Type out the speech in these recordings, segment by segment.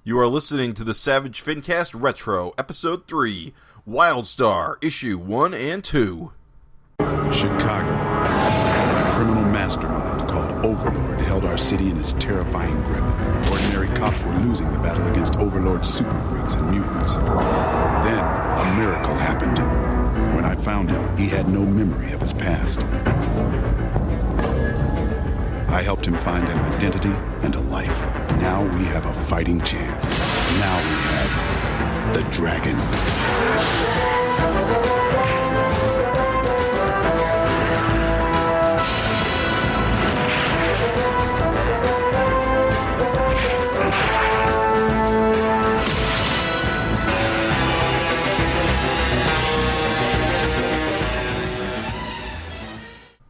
You are listening to the Savage FINcast Retro, Episode 3, Wildstar, Issue 1 and 2. Chicago. A criminal mastermind called Overlord held our city in his terrifying grip. Ordinary cops were losing the battle against Overlord's super freaks and mutants. Then, a miracle happened. When I found him, he had no memory of his past. I helped him find an identity and a life. Now we have a fighting chance. Now we have the dragon.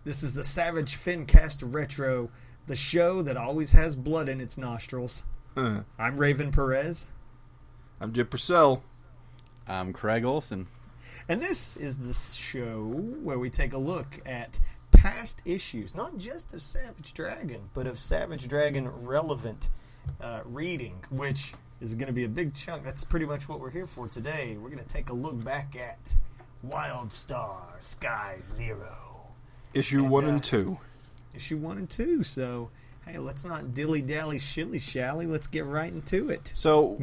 This is the Savage FINcast Retro, the show that always has blood in its nostrils. I'm Raven Perez. I'm Jim Purcell. I'm Craig Olson. And this is the show where we take a look at past issues, not just of Savage Dragon, but of Savage Dragon relevant reading, which is going to be a big chunk. That's pretty much what we're here for today. We're going to take a look back at Wildstar, Sky Zero. Issue 1 and 2. Issue 1 and 2. So, hey, let's not dilly-dally, shilly-shally. Let's get right into it. So,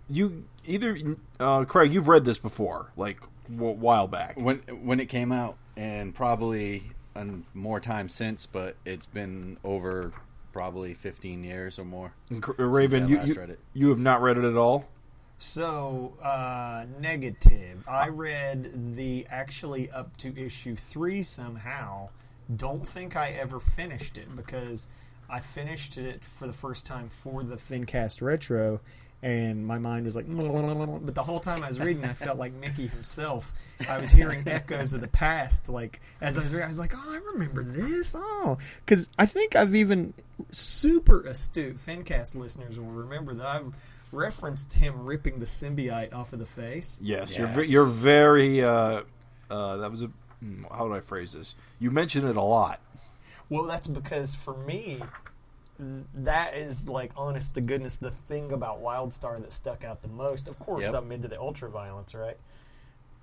Craig, you've read this before, like a while back. When it came out, and probably more time since, but it's been over probably 15 years or more. Raven, you have not read it at all? So, negative. I read the actually up to issue 3 somehow. Don't think I ever finished it because I finished it for the first time for the FINcast Retro, and my mind was like, but the whole time I was reading, I felt like Mickey himself. I was hearing echoes of the past. Like as I was reading, I was like, oh, I remember this. Oh, because I think I've even super astute FINcast listeners will remember that I've referenced him ripping the symbiote off of the face. Yes. You're very. That was a. How do I phrase this? You mention it a lot. Well, that's because for me, that is like, honest to goodness, the thing about Wildstar that stuck out the most. Of course, I'm into the ultraviolence, right?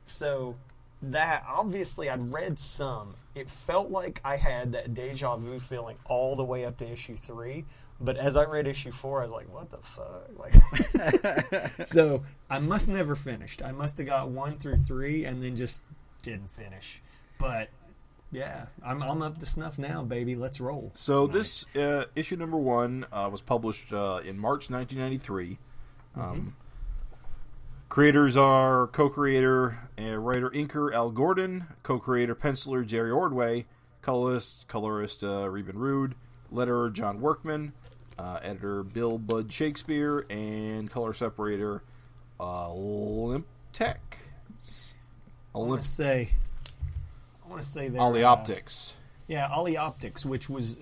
So that obviously I'd read some. It felt like I had that deja vu feeling all the way up to issue 3. But as I read issue 4, I was like, what the fuck? Like, so I must never finished. I must have got 1 through 3 and then just didn't finish. But yeah, I'm up to snuff now, baby. Let's roll. So nice. This issue number 1 was published in March 1993. Creators are co-creator and writer inker Al Gordon, co-creator penciler Jerry Ordway, colorist Reuben Rude, letterer John Workman, editor Bill Bud Shakespeare, and color separator Olymptech. I want to say that Ollie Optics. Yeah, Ollie Optics, which was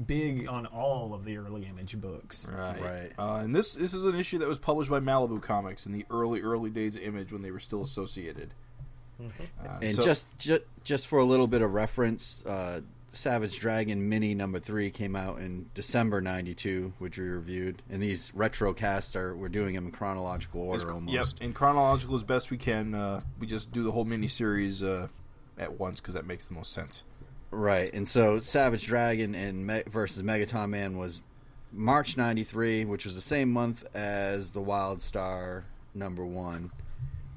big on all of the early Image books. Right. And this is an issue that was published by Malibu Comics in the early days of Image when they were still associated. And just for a little bit of reference, Savage Dragon Mini number 3 came out in December 92, which we reviewed. And these retro casts we're doing them in chronological order almost. Yep, in chronological as best we can. We just do the whole mini-series at once because that makes the most sense. Right, and so Savage Dragon versus Megaton Man was March 93, which was the same month as the Wildstar number 1.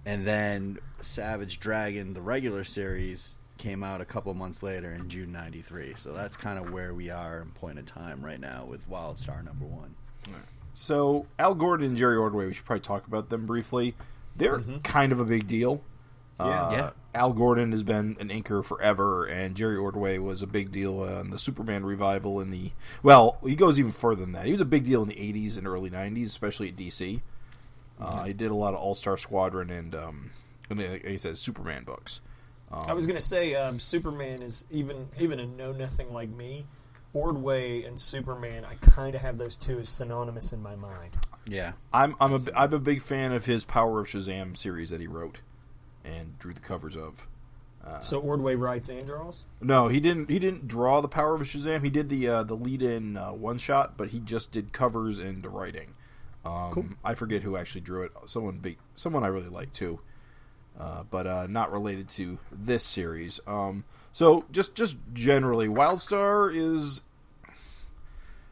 And then Savage Dragon, the regular series, came out a couple months later in June 93. So that's kind of where we are in point of time right now with Wildstar number 1. Right. So Al Gordon and Jerry Ordway, we should probably talk about them briefly. They're kind of a big deal. Al Gordon has been an inker forever, and Jerry Ordway was a big deal in the Superman revival he goes even further than that. He was a big deal in the 80s and early 90s, especially at DC. He did a lot of All-Star Squadron and like I said, Superman books. I was going to say, Superman is even a know-nothing like me. Ordway and Superman, I kind of have those two as synonymous in my mind. Yeah. I'm a big fan of his Power of Shazam series that he wrote and drew the covers of. So Ordway writes and draws? No, he didn't draw the Power of Shazam. He did the lead-in one shot, but he just did covers and the writing. Cool. I forget who actually drew it. Someone I really like too, but not related to this series. So just generally, Wildstar is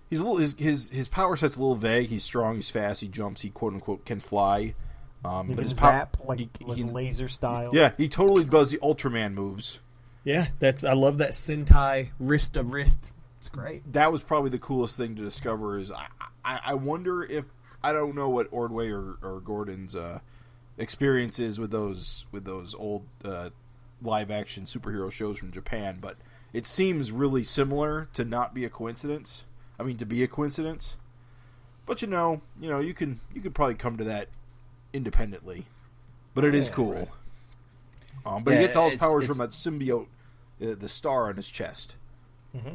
he's a little his power set's a little vague. He's strong, he's fast, he jumps, he quote unquote can fly. He can zap like laser style. Yeah, he totally does the Ultraman moves. Yeah, I love that Sentai wrist to wrist. It's great. That was probably the coolest thing to discover. Is I wonder if I don't know what Ordway or Gordon's experience is with those old live action superhero shows from Japan, but it seems really similar to not be a coincidence. I mean, to be a coincidence. But you could probably come to that independently. But it is cool. Right. But he gets all his powers from that symbiote, the star on his chest. Mm-hmm.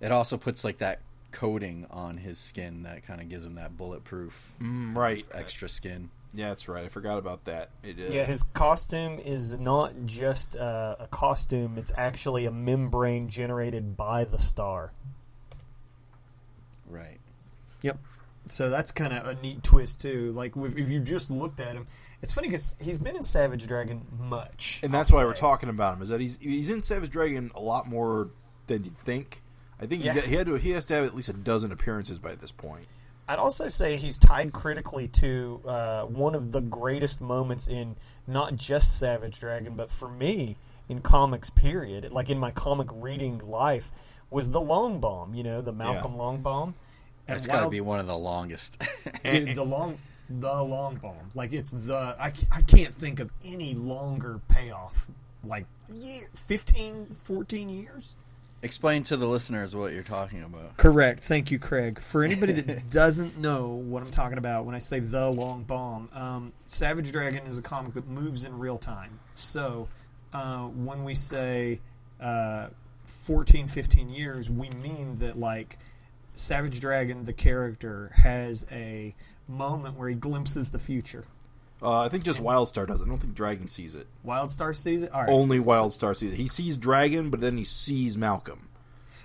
It also puts like that coating on his skin that kind of gives him that bulletproof, right? Extra skin. Yeah, that's right. I forgot about that. Yeah, his costume is not just a costume; it's actually a membrane generated by the star. Right. Yep. So that's kind of a neat twist too. Like if you just looked at him, it's funny because he's been in Savage Dragon much, and that's why we're talking about him. Is that he's in Savage Dragon a lot more than you'd think. I think he has to have at least a dozen appearances by this point. I'd also say he's tied critically to one of the greatest moments in not just Savage Dragon, but for me in comics. Period, like in my comic reading life, was the Long Bomb. The Malcolm Long Bomb. That's got to be one of the longest. The long bomb. Like it's I can't think of any longer payoff. Like 15, 14 years. Explain to the listeners what you're talking about. Correct. Thank you, Craig. For anybody that doesn't know what I'm talking about when I say the long bomb, Savage Dragon is a comic that moves in real time. So when we say 14, 15 years, we mean that like Savage Dragon, the character, has a moment where he glimpses the future. I think just Wildstar does it. I don't think Dragon sees it. Wildstar sees it? All right. Only Wildstar sees it. He sees Dragon, but then he sees Malcolm.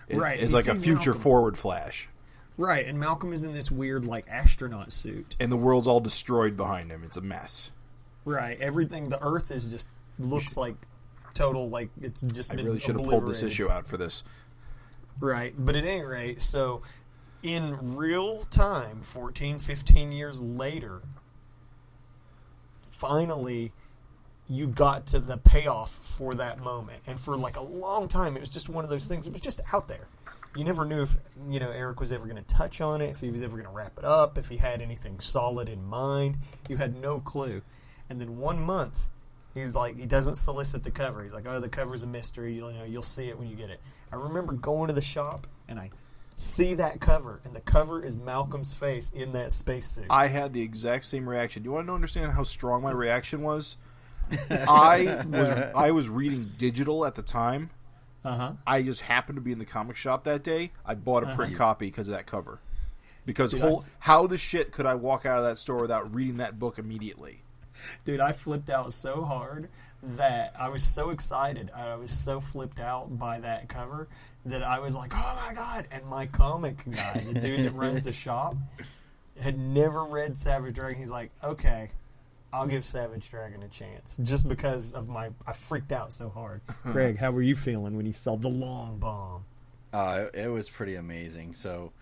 Right. It's like a future forward flash. Right, and Malcolm is in this weird like astronaut suit. And the world's all destroyed behind him. It's a mess. Right. Everything, the Earth is just looks like total, like it's just been I really should have pulled this issue out for this. Right. But at any rate, so in real time, 14, 15 years later, finally you got to the payoff for that moment. And for like a long time, it was just one of those things. It was just out there. You never knew if, Eric was ever going to touch on it, if he was ever going to wrap it up, if he had anything solid in mind. You had no clue. And then 1 month, he's like, he doesn't solicit the cover. He's like, oh, the cover's a mystery. You'll see it when you get it. I remember going to the shop, and I see that cover, and the cover is Malcolm's face in that spacesuit. I had the exact same reaction. Do you want to understand how strong my reaction was? I was reading digital at the time. Uh-huh. I just happened to be in the comic shop that day. I bought a print copy because of that cover. Because how the shit could I walk out of that store without reading that book immediately? Dude, I flipped out so hard that I was so excited. I was so flipped out by that cover that I was like, oh my God. And my comic guy, the dude that runs the shop, had never read Savage Dragon. He's like, okay, I'll give Savage Dragon a chance. Just because of I freaked out so hard. Craig, how were you feeling when you saw the Long Bomb? It was pretty amazing. So,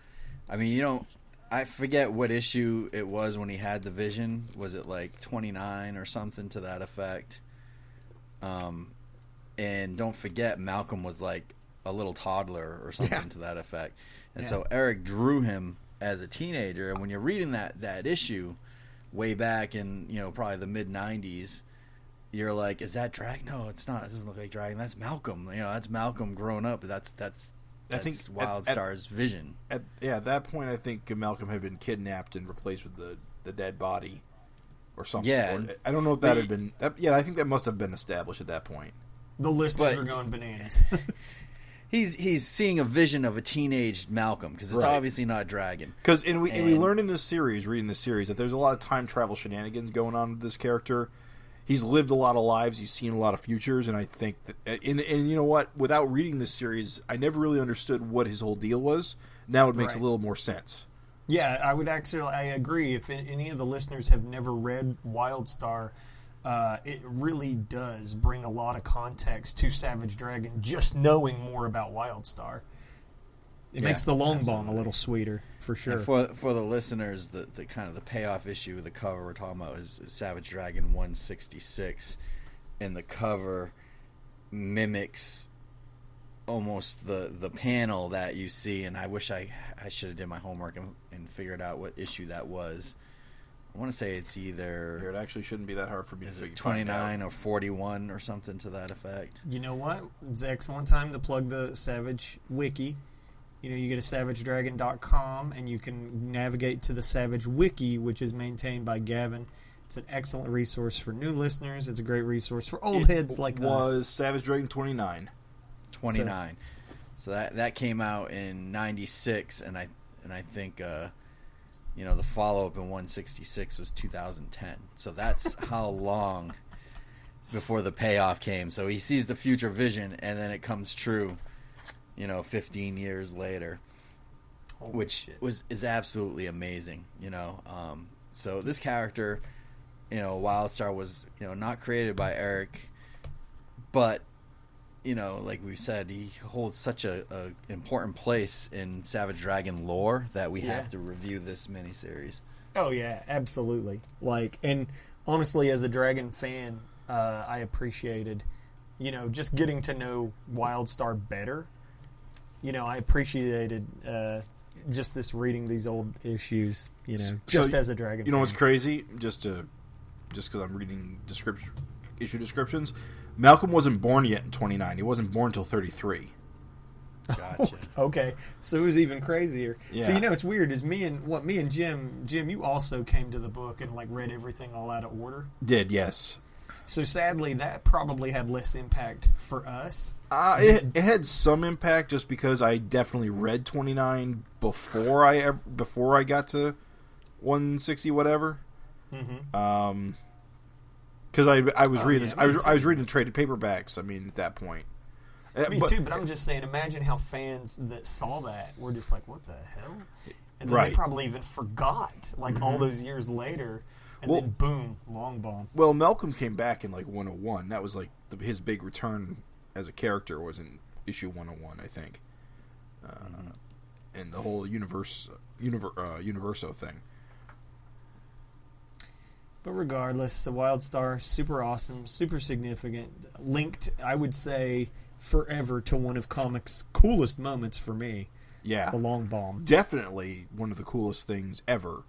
I mean, I forget what issue it was when he had the vision. Was it like 29 or something to that effect? And don't forget, Malcolm was like a little toddler or something to that effect. And so Eric drew him as a teenager. And when you're reading that issue way back in, probably the mid-90s, you're like, is that Dragon? No, it's not. It doesn't look like Dragon. That's Malcolm. That's Malcolm grown up. That's I think Wildstar's vision. At that point, I think Malcolm had been kidnapped and replaced with the dead body or something. Yeah. Or, I don't know if that had been... I think that must have been established at that point. The listeners are going bananas. He's seeing a vision of a teenage Malcolm, because it's obviously not Dragon. Because we learned in this series, reading this series, that there's a lot of time travel shenanigans going on with this character. He's lived a lot of lives. He's seen a lot of futures, and I think that, and you know what? Without reading this series, I never really understood what his whole deal was. Now it makes a little more sense. Yeah, I agree. If any of the listeners have never read Wildstar, it really does bring a lot of context to Savage Dragon just knowing more about Wildstar. It makes the long bomb a little sweeter, for sure. And for the listeners, the kind of the payoff issue of the cover we're talking about is Savage Dragon 166, and the cover mimics almost the panel that you see, and I wish I should have did my homework and figured out what issue that was. I want to say it's either... It actually shouldn't be that hard for me to figure 29 or 41 or something to that effect. You know what? It's an excellent time to plug the Savage Wiki. You go to savagedragon.com and you can navigate to the Savage Wiki, which is maintained by Gavin. It's an excellent resource for new listeners. It's a great resource for old heads like us. It was Savage Dragon 29. 29. So that came out in 96, and I think the follow-up in 166 was 2010. So that's how long before the payoff came. So he sees the future vision, and then it comes true, 15 years later, which is absolutely amazing, So this character, Wildstar was, not created by Eric, but like we said, he holds such a important place in Savage Dragon lore that we have to review this miniseries. Oh yeah, absolutely. And honestly, as a Dragon fan, I appreciated, just getting to know Wildstar better. I appreciated just reading these old issues. As a Dragon. You know what's crazy? Just because I'm reading issue descriptions. Malcolm wasn't born yet in 29. He wasn't born until 33. Gotcha. Okay, so it was even crazier. Yeah. So it's weird. Is me and Jim, you also came to the book and read everything all out of order. Did, yes. So sadly, that probably had less impact for us. It had some impact just because I definitely read 29 before I got to 160 whatever. Mm-hmm. Because I was reading I was reading the traded paperbacks. I mean, at that point. Me too, but I'm just saying, imagine how fans that saw that were just like, what the hell? And then they probably even forgot, all those years later, and then boom, long bomb. Well, Malcolm came back in 101. That was his big return as a character was in issue 101, I think. And the whole Universo thing. But regardless, the Wildstar, super awesome, super significant, linked, I would say, forever to one of comics' coolest moments for me. Yeah. The long bomb. Definitely one of the coolest things ever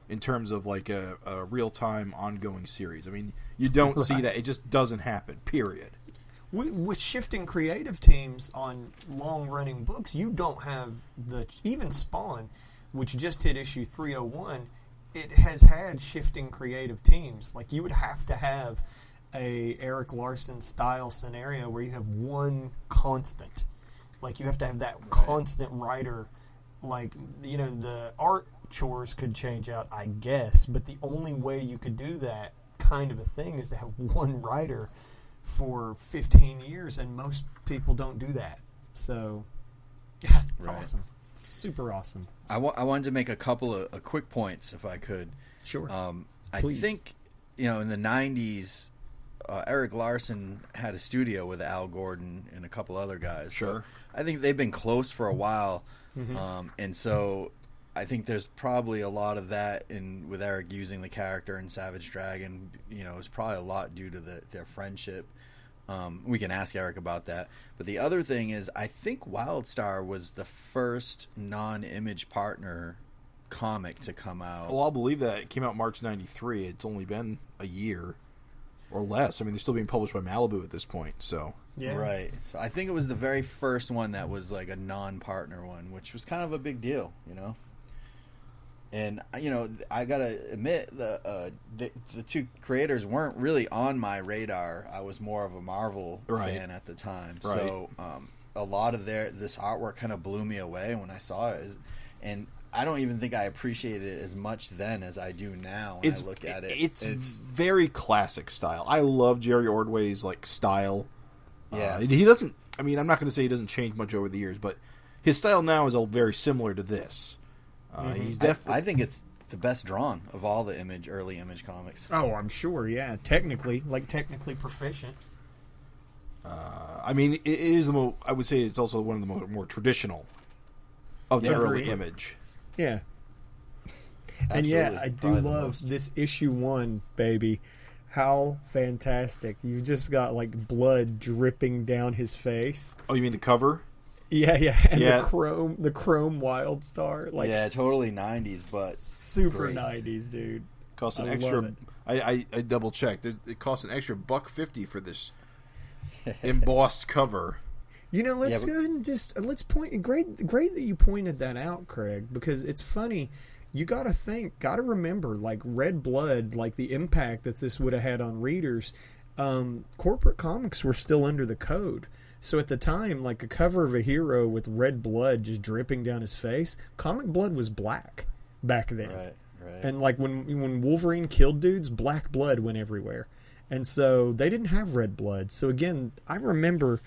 in terms of a real-time ongoing series. I mean, you don't see that. It just doesn't happen, period. With shifting creative teams on long-running books, you don't have even Spawn, which just hit issue 301, it has had shifting creative teams. You would have to have a Eric Larson style scenario where you have one constant. You have to have that constant writer. The art chores could change out, I guess, but the only way you could do that kind of a thing is to have one writer for 15 years, and most people don't do that. So, yeah, it's awesome. Super awesome. I wanted to make a couple of quick points, if I could. Sure. I think, in the 90s, Eric Larson had a studio with Al Gordon and a couple other guys. Sure. So I think they've been close for a while. Mm-hmm. And so I think there's probably a lot of that with Eric using the character in Savage Dragon. It's probably a lot due to their friendship. We can ask Eric about that. But the other thing is, I think Wildstar was the first non-Image partner comic to come out. Well, I'll believe that. It came out March 93. It's only been a year or less. I mean, they're still being published by Malibu at this point. So yeah. Right. So I think it was the very first one that was a non-partner one, which was kind of a big deal, And, I got to admit, the two creators weren't really on my radar. I was more of a Marvel fan at the time. Right. So a lot of this artwork kind of blew me away when I saw it. And I don't even think I appreciated it as much then as I do now when I look at it. It's very classic style. I love Jerry Ordway's style. Yeah. He doesn't, I'm not going to say he doesn't change much over the years, but his style now is very similar to this. He's definitely. I think it's the best drawn of all the early Image comics. Oh, I'm sure. Yeah, technically proficient. I mean, it is I would say it's also one of the more traditional of the early Image. Yeah. Absolutely. And yeah, I do Probably the love most. this issue 1, baby. How fantastic. You've just got like blood dripping down his face. Oh, you mean the cover? Yeah. And Yeah. the chrome Wildstar. Like, Yeah, totally 90s, but super great. 90s, dude. Costs an I extra. love I double checked. It costs an extra $1.50 for this embossed cover. You know, let's Yeah, go ahead and let's point. Great that you pointed that out, Craig, because it's funny. You got to remember, like Red Blood, like the impact that this would have had on readers. Corporate comics were still under the code, so at the time, like a cover of a hero with red blood just dripping down his face, comic blood was black back then. Right. And like when Wolverine killed dudes, black blood went everywhere, and so they didn't have red blood. So again, I remember.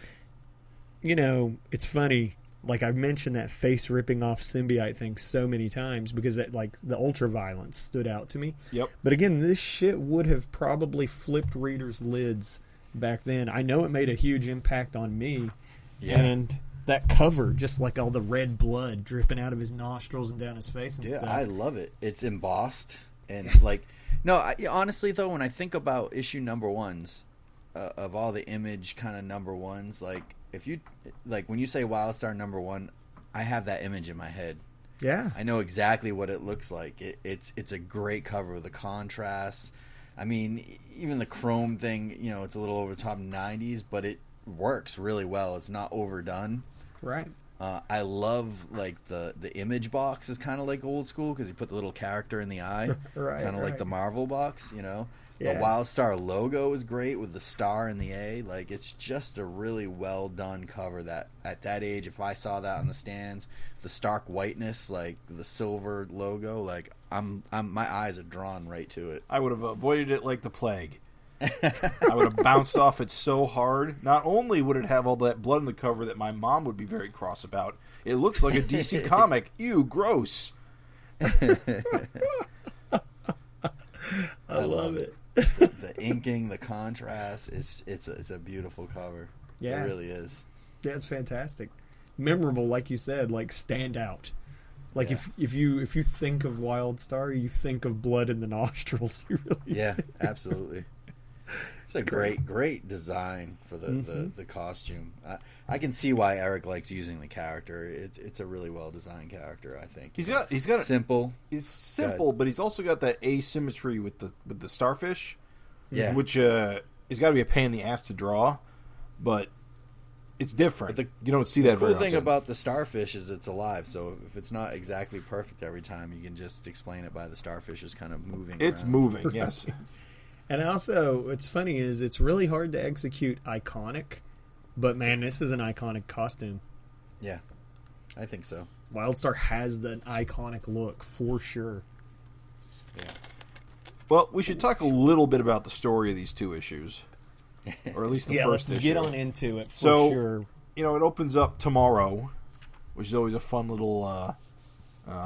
You know, it's funny. Like I've mentioned that face ripping off symbiote thing so many times because that like the ultra violence stood out to me. Yep. But again, this shit would have probably flipped readers' lids back then. I know it made a huge impact on me. Yeah. And that cover, just like all the red blood dripping out of his nostrils and down his face and Yeah, stuff. I love it. It's embossed and like honestly though, when I think about issue number 1s of all the Image kind of number 1s, like if you like when you say Wildstar number 1, I have that image in my head. Yeah. I know exactly what it looks like. It's a great cover with the contrast. I mean, even the chrome thing, you know, it's a little over the top 90s, but it works really well. It's not overdone. Right. I love like the Image box is kind of like old school because you put the little character in the eye, Right, kind of like right. the Marvel box, you know. Yeah. The Wildstar logo is great with the star and the A. Like it's just a really well done cover. That at that age, if I saw that on the stands, the stark whiteness, like the silver logo, like I'm my eyes are drawn right to it. I would have avoided it like the plague. I would have bounced off it so hard. Not only would it have all that blood in the cover that my mom would be very cross about, it looks like a DC comic. Ew, gross. I love it. The inking, the contrast, it's a beautiful cover. Yeah. It really is. Yeah, it's fantastic. Memorable, like you said, like stand out. Like Yeah. if you think of Wildstar, you think of blood in the nostrils. You really Yeah, do. absolutely. It's a great design for the costume. I can see why Eric likes using the character. It's a really well designed character. I think He's got simple. It's simple, but he's also got that asymmetry with the starfish. Yeah. Which has got to be a pain in the ass to draw, but it's different. But you don't see The that cool very thing often. about the starfish is it's alive. So if it's not exactly perfect every time, you can just explain it by the starfish is kind of moving. It's around. moving, yes. And also, what's funny is it's really hard to execute iconic, but man, this is an iconic costume. Yeah, I think so. Wildstar has the iconic look for sure. Yeah. Well, we should talk a little bit about the story of these two issues, or at least the Yeah, first let's issue. get on into it for So, sure. you know, it opens up tomorrow, which is always a fun little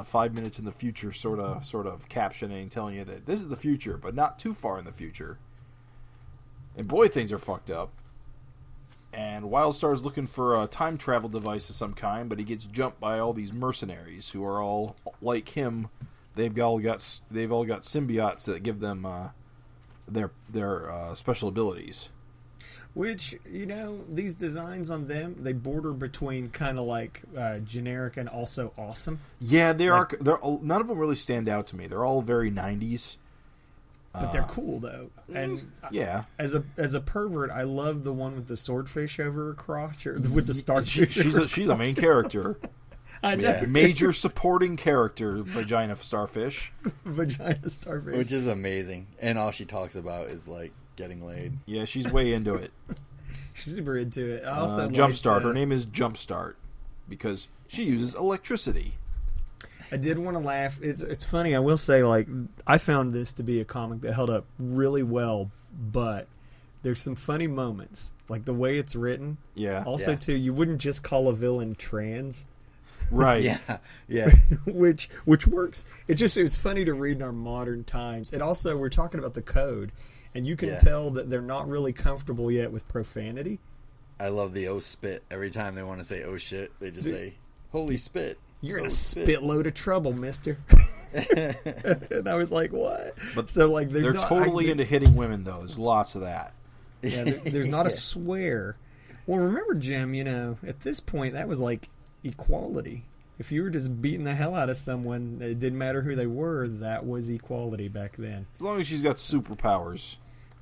5 minutes in the future sort of captioning, telling you that this is the future, but not too far in the future. And boy, things are fucked up. And Wildstar's looking for a time travel device of some kind, but he gets jumped by all these mercenaries who are all like him. They've all got symbiotes that give them their special abilities. Which, you know, these designs on them, they border between kind of like generic and also awesome. Yeah, they're none of them really stand out to me. They're all very 90s. But they're cool though, and Yeah. as a pervert, I love the one with the swordfish over her crotch, or with the starfish. She's a main character. I know, Yeah. Major supporting character, Vagina Starfish. vagina starfish. Which is amazing, and all she talks about is like getting laid. Yeah, she's way into it. She's super into it. I also Jumpstart. liked, Her name is Jumpstart because she uses electricity. I did want to laugh. It's funny. I will say, like, I found this to be a comic that held up really well, but there's some funny moments, like the way it's written. Yeah. Also, Yeah. too, you wouldn't just call a villain trans. Right. Yeah. which works. It was funny to read in our modern times. And also, we're talking about the code, and you can tell that they're not really comfortable yet with profanity. I love the "oh spit" every time they want to say "oh shit." They just say "holy spit." You're in a spit load of trouble, mister. And I was like, what? But so like, they're totally into hitting women, though. There's lots of that. Yeah, there's not a swear. Well, remember, Jim, at this point, that was like equality. If you were just beating the hell out of someone, it didn't matter who they were, that was equality back then. As long as she's got superpowers.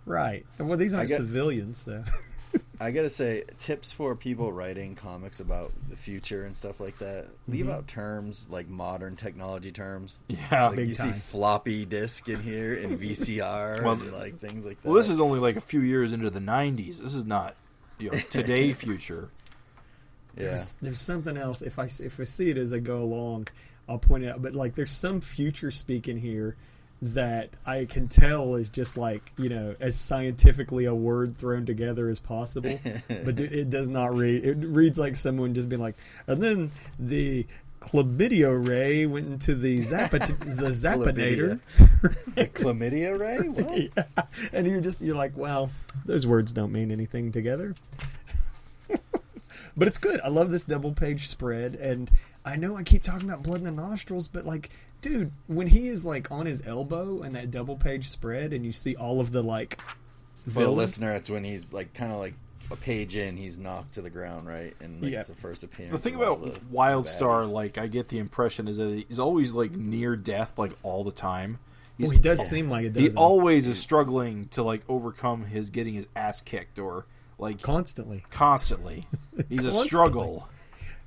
Right. Well, these aren't civilians, so. I gotta say, tips for people writing comics about the future and stuff like that. Leave out terms like modern technology terms. Yeah, like you see floppy disk in here and VCR and like things like that. Well, this is only like a few years into the 90s. This is not today future. Yeah. There's something else. If I see it as I go along, I'll point it out. But like, there's some future speak in here that I can tell is just like, as scientifically a word thrown together as possible. But it does not read. It reads like someone just being like, and then the chlamydia ray went into the zapinator. The chlamydia ray? What? Yeah. And you're like, well, those words don't mean anything together. But it's good. I love this double page spread, and I know I keep talking about blood in the nostrils, but like, dude, when he is like on his elbow and that double page spread, and you see all of the like villains. For the listener, it's when he's like kind of like a page in, he's knocked to the ground, right? And like, it's the first appearance. The thing about Wildstar, like, I get the impression is that he's always like near death, like all the time. Well, he does seem like it. He always is struggling to like overcome getting his ass kicked, or like constantly. He's a struggle.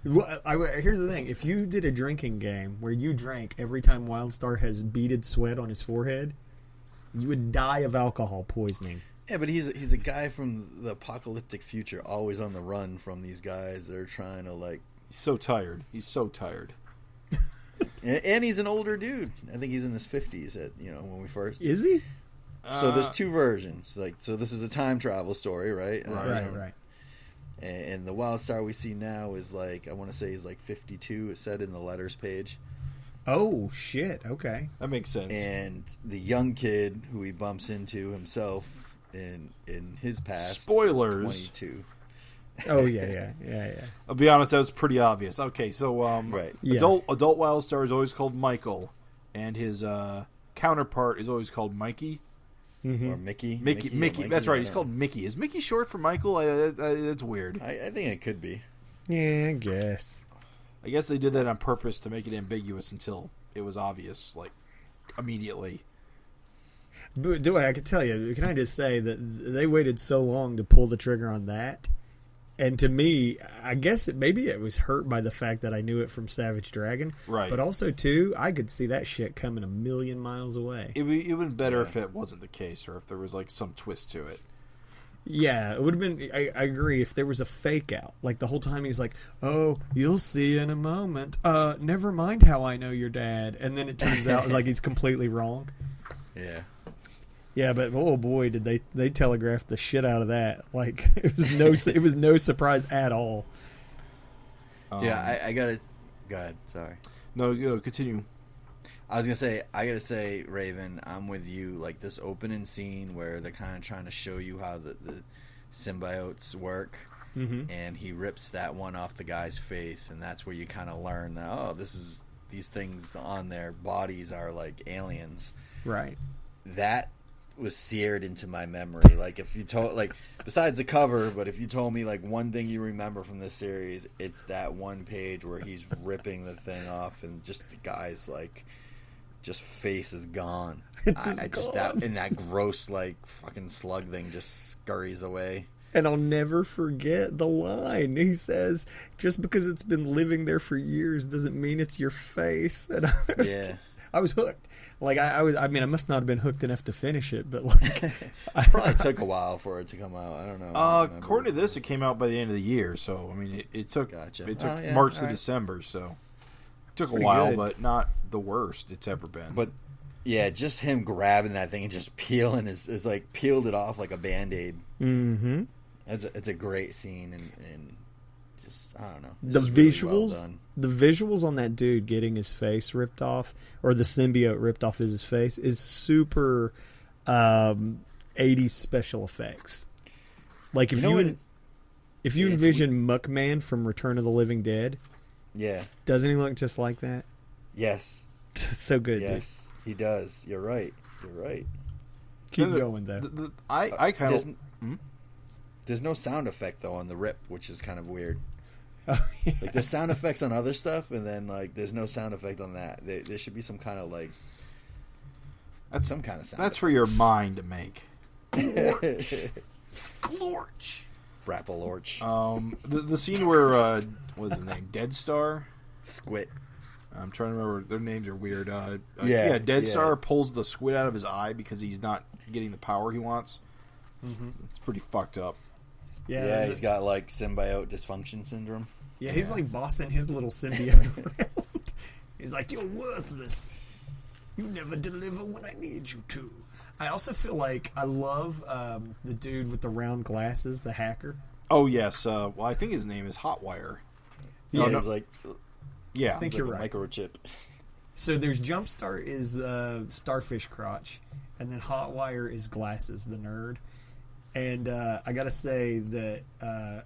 Well, here's the thing: if you did a drinking game where you drank every time Wildstar has beaded sweat on his forehead, you would die of alcohol poisoning. Yeah, but he's a guy from the apocalyptic future, always on the run from these guys that are trying to like. He's so tired. And he's an older dude. I think he's in his 50s when we first. Is he? So there's two versions. So this is a time travel story, right? Right. And the Wildstar we see now is like, I want to say he's like 52. It said in the letters page. Oh shit! Okay, that makes sense. And the young kid who he bumps into himself in his past. Spoilers. 22. Oh yeah. I'll be honest, that was pretty obvious. Okay, so right. Adult Wildstar is always called Michael, and his counterpart is always called Mikey. Mm-hmm. Or Mickey. Mickey. That's right. He's called Mickey. Is Mickey short for Michael? That's weird. I think it could be. Yeah, I guess. I guess they did that on purpose to make it ambiguous until it was obvious, like immediately. But I could tell you, can I just say that they waited so long to pull the trigger on that? And to me, I guess maybe it was hurt by the fact that I knew it from Savage Dragon. Right. But also, too, I could see that shit coming a million miles away. It would have been better if it wasn't the case, or if there was like some twist to it. Yeah, it would have been, I agree, if there was a fake out. Like the whole time he's like, oh, you'll see in a moment. Never mind how I know your dad. And then it turns out like he's completely wrong. Yeah. Yeah, but oh boy, did they telegraph the shit out of that. Like it was no surprise at all. Yeah, I gotta go ahead. Sorry. No, continue. I was I gotta say, Raven, I'm with you. Like this opening scene where they're kind of trying to show you how the symbiotes work, and he rips that one off the guy's face, and that's where you kind of learn that these things on their bodies are like aliens. Right. That was seared into my memory. Like if you told, like besides the cover, but if you told me like one thing you remember from this series, it's that one page where he's ripping the thing off, and just the guy's like, just face is gone. That gross like fucking slug thing just scurries away. And I'll never forget the line. He says, "Just because it's been living there for years doesn't mean it's your face." And I was hooked. Like I mean, I must not have been hooked enough to finish it, but like, it probably took a while for it to come out. I don't know. According to this, it came out by the end of the year. So I mean, it took March to December. So it took a while, but not the worst it's ever been. But yeah, just him grabbing that thing and just peeling is like peeled it off like a Band-Aid. Mm-hmm. It's a great scene, and just, I don't know. The It's really well visuals, done. the visuals on that dude getting his face ripped off, or the symbiote ripped off his face, is super 80s special effects. Like if you envision Muckman from Return of the Living Dead, Yeah. doesn't he look just like that? Yes. It's so good, Yes, he does. You're right. dude. Keep going though. I kind There's, of. there's no sound effect though on the rip, which is kind of weird. Oh, yeah. Like there's sound effects on other stuff, and then like there's no sound effect on that. There should be some kind of like some kind of sound. That's for your mind to make. Splorch. Brapple Lorch. The scene where what's his name? Dead Star. Squid. I'm trying to remember. Their names are weird. Yeah, Dead yeah. Star pulls the squid out of his eye because he's not getting the power he wants. Mm-hmm. It's pretty fucked up. Yeah, he's got like symbiote dysfunction syndrome. Yeah, he's like bossing his little symbiote around. He's like, "You're worthless. You never deliver when I need you to." I also feel like I love the dude with the round glasses, the hacker. Oh yes. Well, I think his name is Hotwire. Yeah, He's like, Yeah. I think like you're a right. microchip. So there's Jumpstart is the starfish crotch, and then Hotwire is glasses, the nerd. And I gotta say that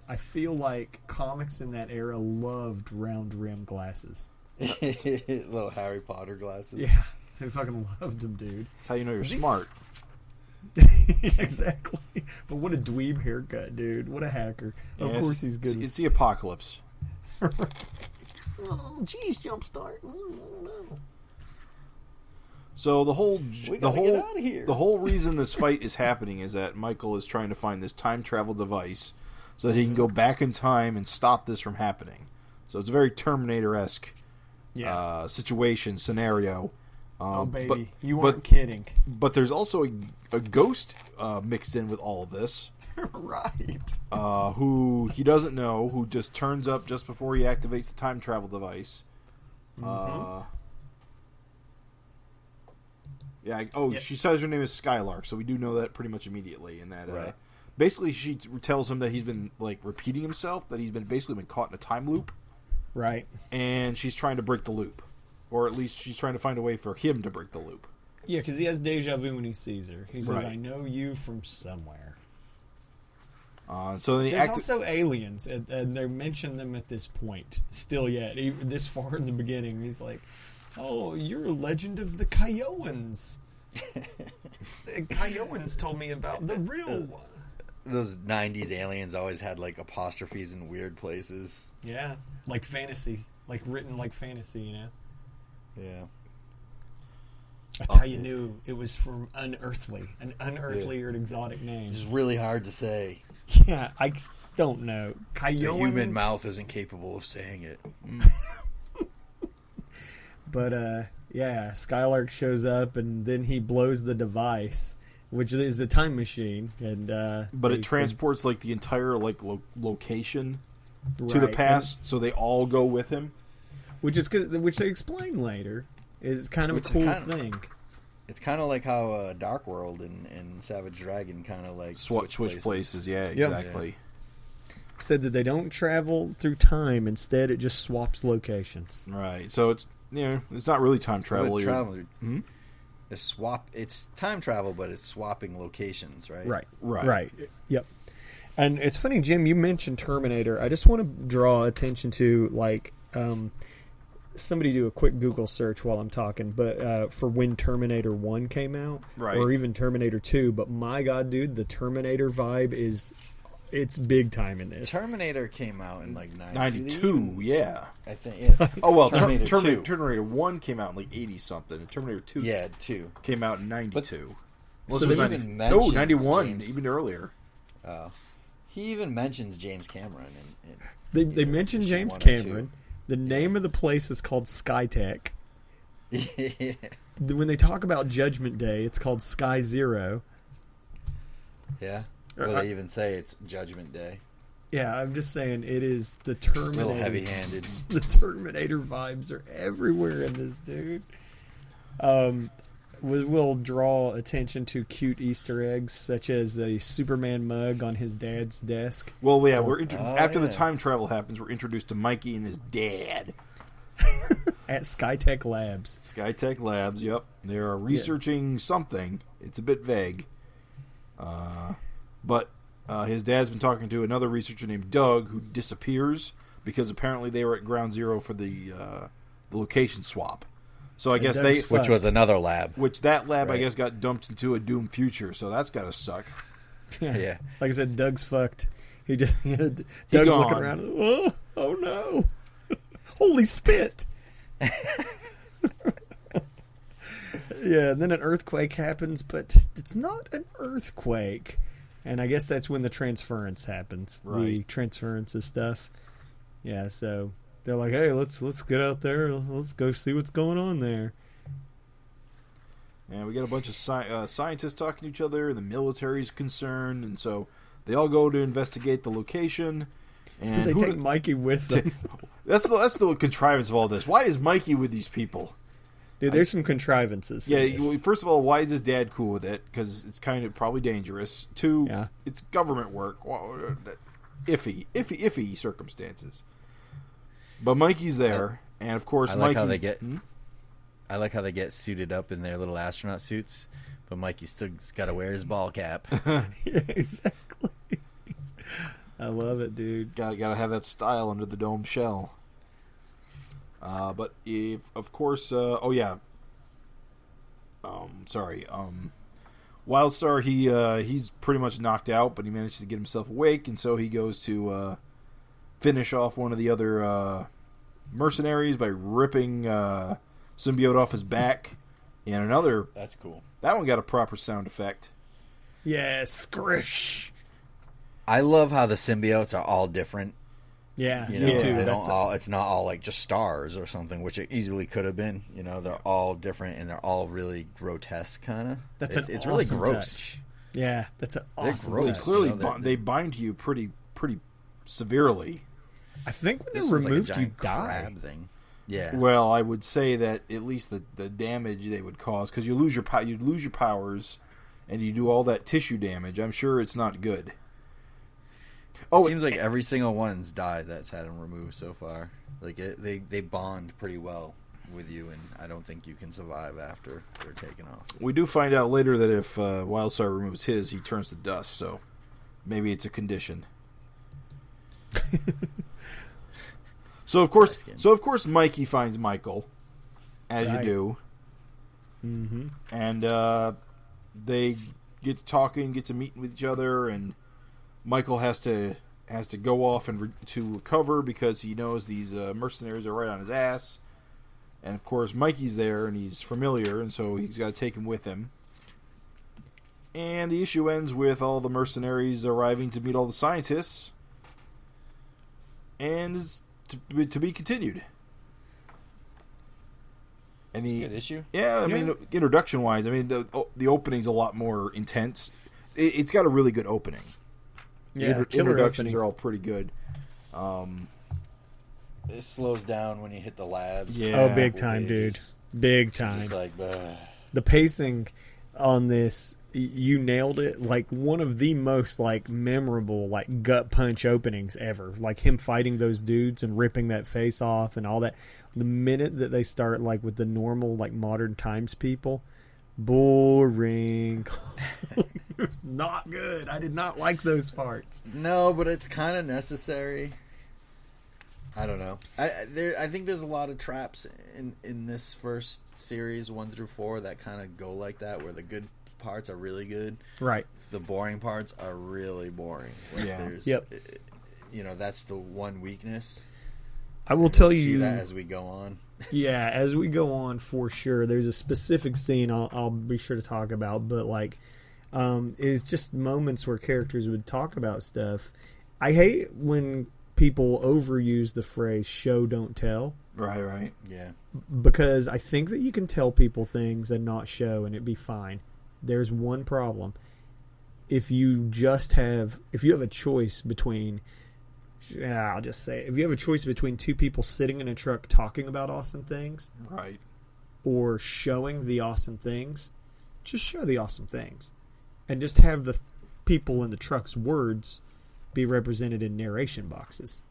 I feel like comics in that era loved round rim glasses. Little Harry Potter glasses. Yeah, they fucking loved them, dude. That's how you know you're These- smart. Exactly. But what a dweeb haircut, dude. What a hacker. Of Yeah, course he's good. It's the apocalypse. Oh, jeez, Jumpstart. So the whole We gotta get outta here. the whole reason this fight is happening is that Michael is trying to find this time travel device so that he can go back in time and stop this from happening. So it's a very Terminator-esque Yeah. situation scenario. Oh, baby. but- You but- weren't kidding. But there's also a ghost mixed in with all of this, Right. who he doesn't know, who just turns up just before he activates the time travel device. She says her name is Skylark, so we do know that pretty much immediately. And that Right. basically she tells him that he's been like repeating himself, that he's been caught in a time loop, Right. and she's trying to break the loop, or at least she's trying to find a way for him to break the loop. Yeah, because he has deja vu when he sees her. He says, Right. I know you from somewhere. So then he There's also aliens, and they mention them at this point. Still yet. Even this far in the beginning, he's like, oh, you're a legend of the Kioans. The Kioans told me about the real one. Those 90s aliens always had like apostrophes in weird places. Yeah, like fantasy. Like written like fantasy, you know? Yeah. That's how you knew it was from an unearthly or an exotic name. It's really hard to say. Yeah, I don't know. The Kioans, human mouth isn't capable of saying it. But yeah, Skylark shows up and then he blows the device, which is a time machine, and but it transports like the entire like location to the right, past, so they all go with him. which they explain later is kind of Which a is cool kind of- thing. It's kind of like how Dark World and Savage Dragon kind of like Switch places. Yeah, exactly. Said that they don't travel through time; instead, it just swaps locations. Right. So it's it's not really time travel. With You're- travel, it's time travel, but it's swapping locations, right? Right. Yep. And it's funny, Jim. You mentioned Terminator. I just want to draw attention to somebody do a quick Google search while I'm talking, but for when Terminator 1 came out, Right. or even Terminator 2. But my God, dude, the Terminator vibe it's big time in this. Terminator came out in like 92, yeah. I think. Yeah. Oh well, Terminator 2. Terminator 1 came out in like 80 something, and Terminator 2 Yeah, 2. came out in 92. So This they was even 90 mentioned 91, James. even earlier. He even mentions James Cameron. They either mentioned issue James 1 or 2. Cameron. The name of the place is called Skytech. Yeah. When they talk about Judgment Day, it's called Sky Zero. Yeah. Well, they even say it's Judgment Day. Yeah, I'm just saying it is the A Terminator. little heavy-handed. The Terminator vibes are everywhere in this, dude. will draw attention to cute Easter eggs, such as a Superman mug on his dad's desk. Well, yeah, after the time travel happens, we're introduced to Mikey and his dad. At Skytech Labs. Skytech Labs, yep. They're researching something. It's a bit vague. But his dad's been talking to another researcher named Doug, who disappears because apparently they were at Ground Zero for the location swap. So I guess which was another lab. Which that lab, right. I guess, got dumped into a doomed future. So that's got to suck. Yeah. Like I said, Doug's fucked. Doug's looking around. Oh no! Holy spit! Yeah, and then an earthquake happens, but it's not an earthquake. And I guess that's when the transference happens. Right. The transference of stuff. Yeah, so they're like, hey, let's get out there. Let's go see what's going on there. And we got a bunch of scientists talking to each other. The military's concerned, and so they all go to investigate the location. And they take Mikey with them. That's the contrivance of all this. Why is Mikey with these people? Dude, there's some contrivances. Yeah, first of all, why is his dad cool with it? Because it's kind of probably dangerous. Two, it's government work. Iffy circumstances. But Mikey's there, and of course, I like how they get. I like how they get suited up in their little astronaut suits, but Mikey's still got to wear his ball cap. Yeah, exactly. I love it, dude. Gotta have that style under the dome shell. But if, of course, Wildstar, he's pretty much knocked out, but he managed to get himself awake, and so he goes to finish off one of the other mercenaries by ripping symbiote off his back. And another... That's cool. That one got a proper sound effect. Yeah, scrish. I love how the symbiotes are all different. Yeah, me too. It's not all like just stars or something, which it easily could have been. You know, they're all different and they're all really grotesque, kind of. It's really gross. Touch. Yeah, that's an awesome touch. Clearly, they bind you pretty severely. I think when they're removed, you die. Thing. Yeah. Well, I would say that at least the damage they would cause, because you lose your powers, and you do all that tissue damage. I'm sure it's not good. It seems like every single one's died that's had them removed so far. Like they bond pretty well with you, and I don't think you can survive after they're taken off. We do find out later that if Wildstar removes his, he turns to dust. So maybe it's a condition. So of course, Mikey finds Michael, as you do, and they get to talking, get to meeting with each other, and Michael has to go off and to recover because he knows these mercenaries are right on his ass. And of course, Mikey's there and he's familiar, and so he's got to take him with him. And the issue ends with all the mercenaries arriving to meet all the scientists, and is to be continued. And good issue. Yeah, I mean, introduction wise, I mean the opening's a lot more intense. It's got a really good opening. Yeah, introductions opening. are all pretty good. It slows down when you hit the labs. Yeah. Oh, big time, dude. Big time. Just like, the pacing on this, you nailed it. Like one of the most memorable gut punch openings ever. Like him fighting those dudes and ripping that face off and all that. The minute that they start with the normal modern times people, boring. It was not good. I did not like those parts. No, but it's kind of necessary. I don't know. I think there's a lot of traps in this first series 1 through 4 that kind of go like that, where the good parts are really good. Right. The boring parts are really boring. Yep. That's the one weakness. I will tell you see that as we go on. Yeah, as we go on, for sure. There's a specific scene I'll be sure to talk about, but it's just moments where characters would talk about stuff. I hate when people overuse the phrase "show don't tell." Right. Yeah. Because I think that you can tell people things and not show, and it'd be fine. There's one problem. If you have a choice between, I'll just say, if you have a choice between two people sitting in a truck talking about awesome things, right, or showing the awesome things, just show the awesome things. And just have the people in the truck's words be represented in narration boxes.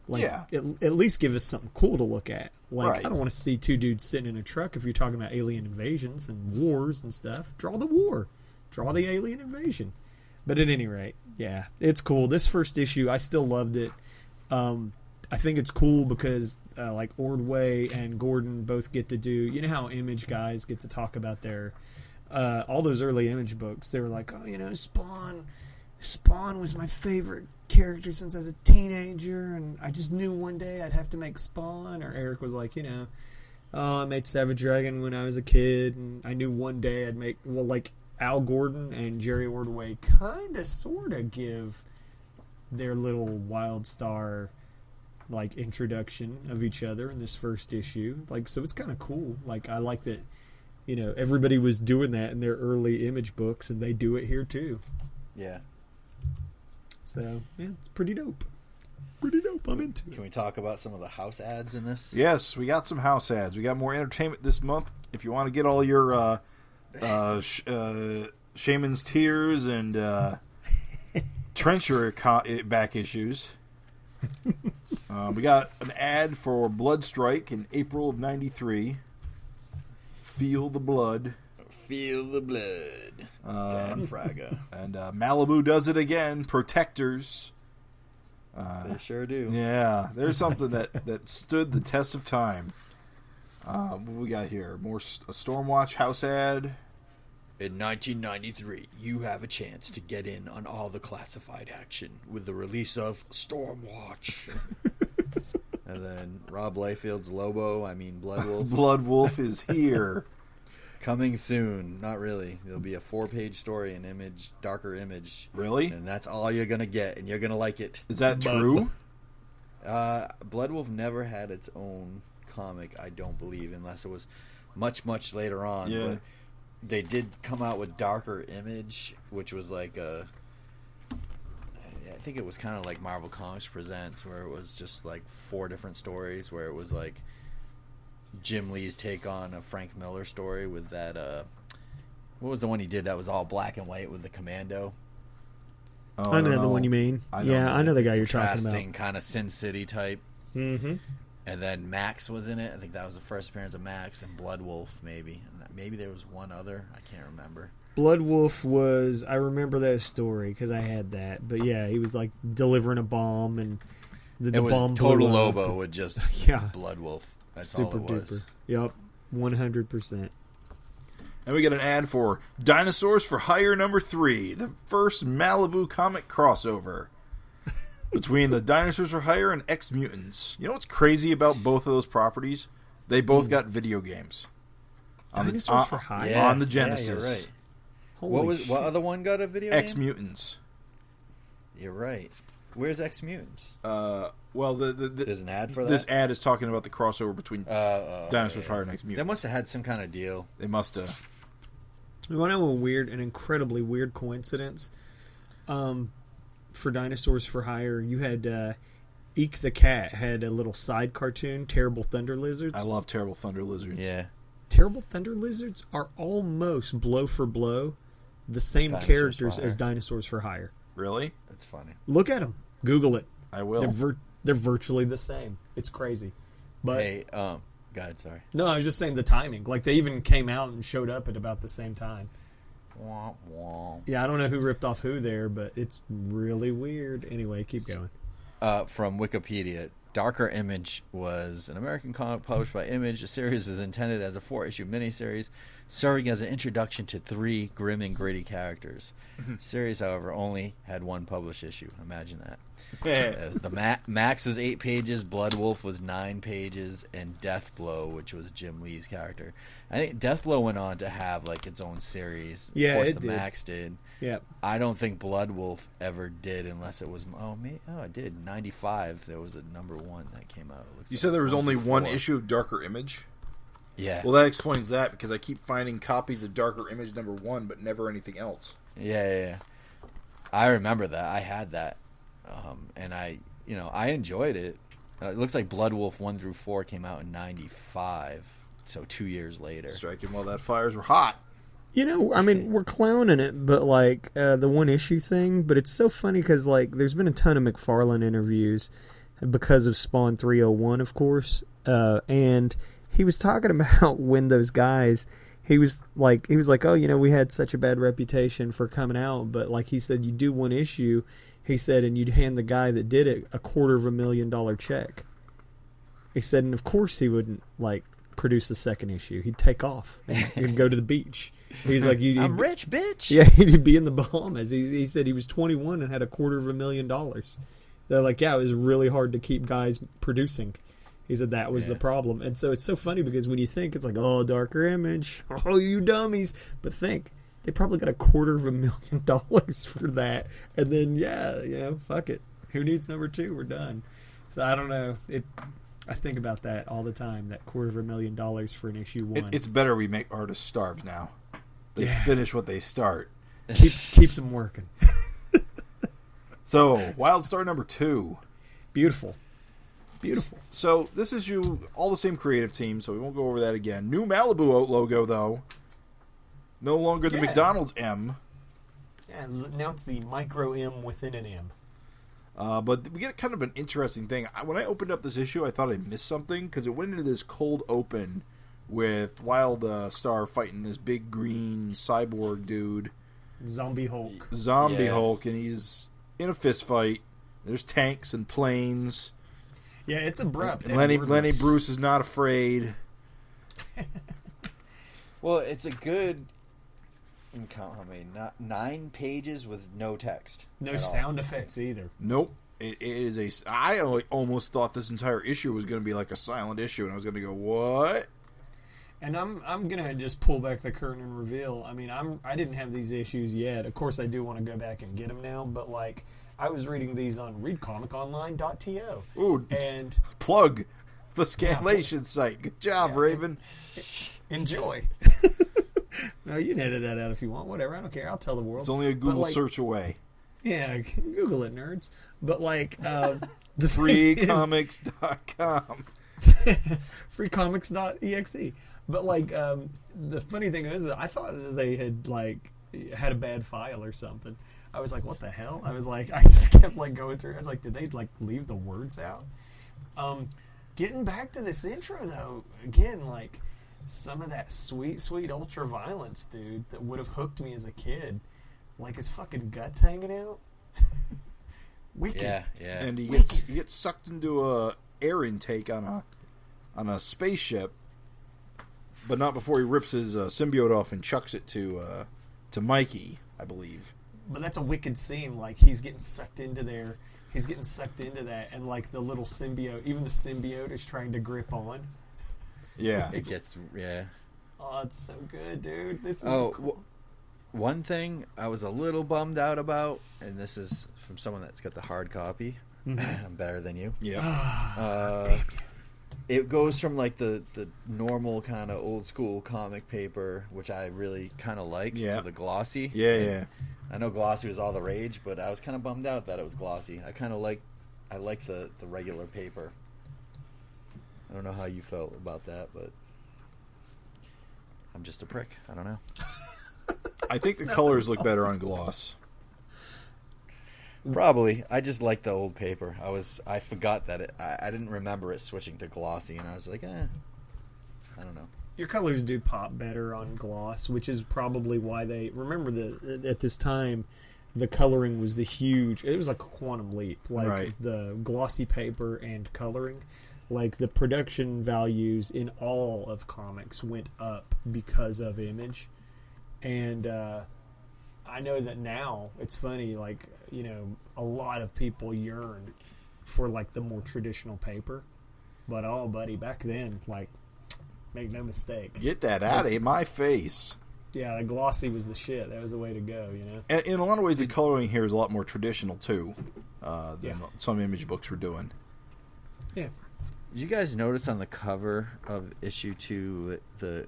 Like, at least give us something cool to look at. Like, right. I don't want to see two dudes sitting in a truck if you're talking about alien invasions and wars and stuff. Draw the war. Draw the alien invasion. But at any rate, yeah, it's cool. This first issue, I still loved it. I think it's cool because, like, Ordway and Gordon both get to do... You know how Image guys get to talk about their... all those early Image books, they were like, oh, you know, Spawn was my favorite character since I was a teenager, and I just knew one day I'd have to make Spawn. Or Eric was like, you know, I made Savage Dragon when I was a kid, and I knew one day I'd make... Well, like, Al Gordon and Jerry Ordway kind of, sort of give their little Wildstar, like, introduction of each other in this first issue. Like, so it's kind of cool. Like, I like that, you know, everybody was doing that in their early Image books, and they do it here too. Yeah. So, yeah, it's pretty dope. Pretty dope. I'm into it. Can we talk about some of the house ads in this? Yes, we got some house ads. We got more entertainment this month. If you want to get all your Shaman's Tears and Trencher back issues, we got an ad for Bloodstrike in April of '93. Feel the blood. Feel the blood. And Fraga. And Malibu does it again. Protectors. They sure do. Yeah, there's something that stood the test of time. What we got here? More a Stormwatch house ad. In 1993, you have a chance to get in on all the classified action with the release of Stormwatch. And then Rob Liefeld's Bloodwolf. Bloodwolf is here. Coming soon. Not really. There'll be a 4-page story in Image, Darker Image. Really? And that's all you're going to get, and you're going to like it. Is that true? Bloodwolf never had its own comic, I don't believe, unless it was much, much later on. Yeah. But they did come out with Darker Image, which was like I think it was kind of like Marvel Comics Presents, where it was just like 4 different stories, where it was like Jim Lee's take on a Frank Miller story with that, what was the one he did that was all black and white with the commando? Oh, I know the one you mean. I know the guy you're talking about. Kind of Sin City type. Mm-hmm. And then Max was in it. I think that was the first appearance of Max, and Bloodwolf maybe. Maybe there was one other. I can't remember. Bloodwolf was... I remember that story because I had that. But yeah, he was like delivering a bomb, and the bomb blew Total up. Lobo with just Bloodwolf. That's super all it was. duper. Yep, 100%. And we get an ad for Dinosaurs for Hire #3, the first Malibu comic crossover between the Dinosaurs for Hire and X-Mutants. You know what's crazy about both of those properties? They both got video games. Dinosaurs for Hire? On the Genesis. Yeah, you're right. Holy what other one got a video game? X-Mutants. You're right. Where's X-Mutants? Well, there's an ad for that? This ad is talking about the crossover between Dinosaurs for Hire and X-Mutants. They must have had some kind of deal. They must have. You want to know an incredibly weird coincidence? For Dinosaurs for Hire, you had Eek the Cat had a little side cartoon, Terrible Thunder Lizards. I love Terrible Thunder Lizards. Yeah. Terrible Thunder Lizards are almost blow for blow the same characters as Dinosaurs for Hire. Really? That's funny. Look at them. Google it. I will. They're virtually the same. It's crazy. But hey, go ahead, sorry. No, I was just saying the timing. Like, they even came out and showed up at about the same time. Wah, wah. Yeah, I don't know who ripped off who there, but it's really weird. Anyway, keep going. From Wikipedia, Darker Image was an American comic published by Image. The series is intended as a 4-issue miniseries, serving as an introduction to 3 grim and gritty characters. The series, however, only had 1 published issue. Imagine that. Max was 8 pages, Bloodwolf was 9 pages, and Deathblow, which was Jim Lee's character. I think Deathblow went on to have like its own series. Yeah, of course, it did. Max did. Yeah, I don't think Bloodwolf ever did, unless it was. It did. 95. There was a #1 that came out. You said there was only 1 issue of Darker Image. Yeah. Well, that explains that, because I keep finding copies of Darker Image #1, but never anything else. Yeah. I remember that. I had that, and I enjoyed it. It looks like Bloodwolf 1 through 4 came out in 95, so 2 years later. Striking while that fires were hot. You know, I mean, we're clowning it, but like the one issue thing. But it's so funny because like there's been a ton of McFarlane interviews because of Spawn 301, of course, and he was talking about when those guys. He was like, oh, you know, we had such a bad reputation for coming out, but like he said, you do one issue, he said, and you'd hand the guy that did it $250,000 check. He said, and of course he wouldn't like produce a second issue. He'd take off and go to the beach. He's like, I'm rich, bitch. Yeah, he'd be in the Bahamas. He said he was 21 and had $250,000. They're like, yeah, it was really hard to keep guys producing. He said that was the problem. And so it's so funny because when you think, it's like, oh, Darker Image, oh, you dummies. But think, they probably got $250,000 for that. And then, yeah, fuck it. Who needs number 2? We're done. So I don't know. I think about that all the time, that $250,000 for an issue 1. It's better we make artists starve now. They finish what they start. Keeps them working. So, Wildstar number 2. Beautiful. So, this is all the same creative team, so we won't go over that again. New Malibu logo, though. No longer the McDonald's M. Yeah, now it's the micro M within an M. But we get kind of an interesting thing. When I opened up this issue, I thought I missed something, because it went into this cold open with Wildstar fighting this big green cyborg dude. Zombie Hulk, and he's in a fist fight. There's tanks and planes. Yeah, it's abrupt. Lenny Bruce is not afraid. Well, it's a good... not 9 pages with no text. No sound effects either. Nope. It is I almost thought this entire issue was going to be like a silent issue, and I was going to go, what? And I'm gonna just pull back the curtain and reveal. I mean, I didn't have these issues yet. Of course, I do want to go back and get them now. But like, I was reading these on readcomiconline.to. Ooh, and plug the Scanlation site. Good job, Raven. Enjoy. No, you can edit that out if you want. Whatever, I don't care. I'll tell the world. It's only a Google search away. Yeah, Google it, nerds. But like, the freecomics.com. freecomics.exe. But like, the funny thing is, I thought that they had like had a bad file or something. I was like, what the hell? I was like, I just kept like going through. I was like, did they like leave the words out? Getting back to this intro though, again, like some of that sweet ultra violence, dude, that would have hooked me as a kid. Like his fucking guts hanging out. Wicked. Yeah. And he gets sucked into a air intake on a spaceship, but not before he rips his symbiote off and chucks it to Mikey, I believe. But that's a wicked scene. Like he's getting sucked into there. He's getting sucked into that, and like the little symbiote, even the symbiote is trying to grip on. Yeah, it gets Oh, it's so good, dude. This is cool. One thing I was a little bummed out about, and this is from someone that's got the hard copy. Mm-hmm. I'm better than you. Yeah. It goes from like the normal kind of old school comic paper, which I really kind of like, to the glossy. Yeah. I know glossy was all the rage, but I was kind of bummed out that it was glossy. I like the regular paper. I don't know how you felt about that, but I'm just a prick. I don't know. I think the colors look better on gloss. Probably. I just like the old paper. I forgot that I didn't remember it switching to glossy, and I was like, I don't know. Your colors do pop better on gloss, which is probably why they remember at this time the coloring was it was like a quantum leap, like the glossy paper and coloring. Like the production values in all of comics went up because of Image. And I know that now it's funny, like, you know, a lot of people yearn for like the more traditional paper. But oh, buddy, back then, like, make no mistake. Get that out of my face. Yeah, the glossy was the shit. That was the way to go, you know? And in a lot of ways, the coloring here is a lot more traditional, too, than some Image books were doing. Yeah. Did you guys notice on the cover of issue 2 the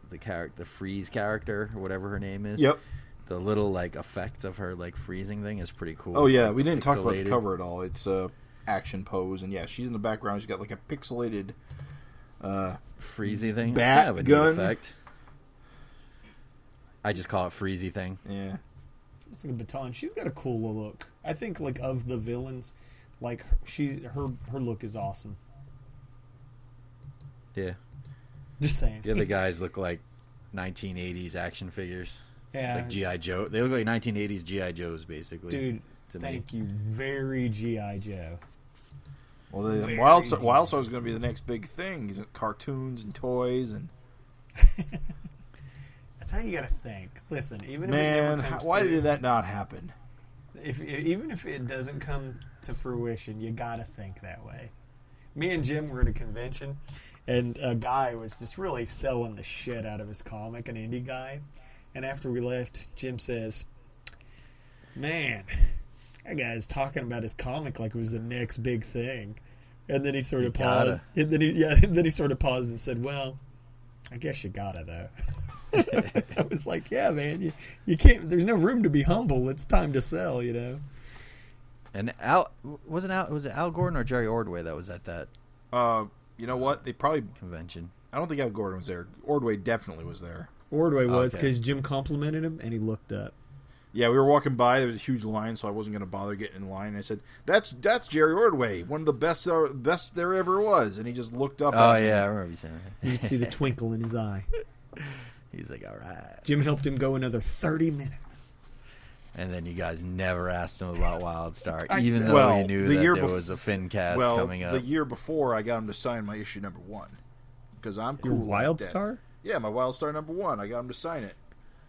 freeze character or whatever her name is? Yep. The little like effect of her like freezing thing is pretty cool. Oh yeah, like, we didn't talk about the cover at all. It's action pose, and yeah, she's in the background. She's got like a pixelated freezy thing. Bat it's kind of a gun neat effect. I just call it Freezy thing. Yeah. It's like a baton. She's got a cool look. I think, like, of the villains, like, her look is awesome. Yeah. Just saying. The other guys look like 1980s action figures. Yeah. Like G.I. Joe. They look like 1980s G.I. Joes, basically. Dude, thank you. Very G.I. Joe. Well, Wildstar is going to be the next big thing. He's cartoons and toys and. That's how you got to think. Listen, even if Man, it never comes why to, did that not happen? even if it doesn't come to fruition, you got to think that way. Me and Jim were at a convention, and a guy was just really selling the shit out of his comic, an indie guy. And after we left, Jim says, "Man, that guy's talking about his comic like it was the next big thing." And then he sort of paused. And then he sort of paused and said, "Well, I guess you gotta though." I was like, "Yeah, man, you can't. There's no room to be humble. It's time to sell, you know." And was it Al Gordon or Jerry Ordway that was at that? You know what? They probably convention. I don't think Al Gordon was there. Ordway definitely was there. Ordway was because Jim complimented him and he looked up. Yeah, we were walking by. There was a huge line, so I wasn't going to bother getting in line. I said, "That's Jerry Ordway, one of the best there ever was." And he just looked up. Oh yeah, I remember you saying that. You could see the twinkle in his eye. He's like, "All right." Jim helped him go another 30 minutes. And then you guys never asked him about Wildstar, even though you knew that there was a FINcast coming up. The year before, I got him to sign my issue #1 because I'm cool. Your Wildstar? Like yeah, my Wildstar #1. I got him to sign it.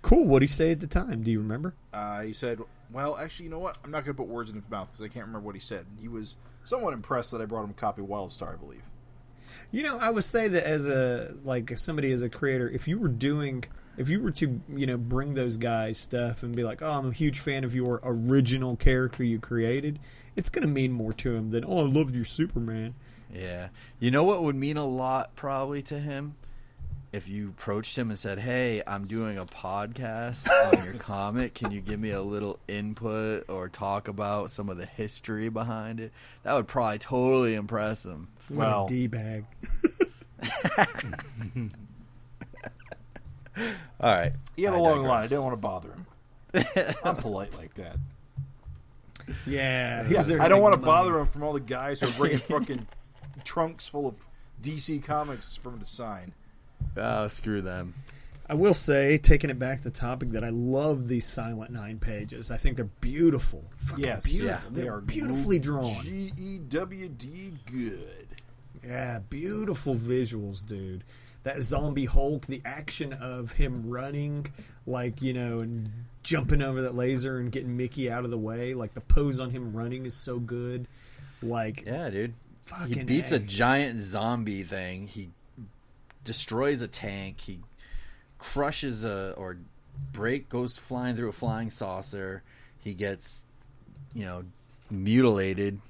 Cool. What did he say at the time? Do you remember? He said, "Well, actually, you know what? I'm not going to put words in his mouth because I can't remember what he said." He was somewhat impressed that I brought him a copy of Wildstar, I believe. You know, I would say that as a creator, if you were to, bring those guys stuff and be like, "Oh, I'm a huge fan of your original character you created," it's going to mean more to him than, "Oh, I loved your Superman." Yeah. You know what would mean a lot probably to him? If you approached him and said, "Hey, I'm doing a podcast on your comic. Can you give me a little input or talk about some of the history behind it?" That would probably totally impress him. What a D-bag. All right. He had a long line. I didn't want to bother him. I'm polite like that. Yeah. I don't want to bother him from all the guys who are bringing fucking trunks full of DC comics for him to sign. Oh, screw them. I will say, taking it back to the topic, that I love these Silent 9 pages. I think they're beautiful. Fucking beautiful. Yeah, they are beautifully drawn. GEWD good. Yeah, beautiful visuals, dude. That zombie Hulk, the action of him running, and jumping over that laser and getting Mickey out of the way. Like, the pose on him running is so good. Yeah, dude. Fucking he beats a giant zombie thing. He destroys a tank. He crushes goes flying through a flying saucer. He gets, mutilated.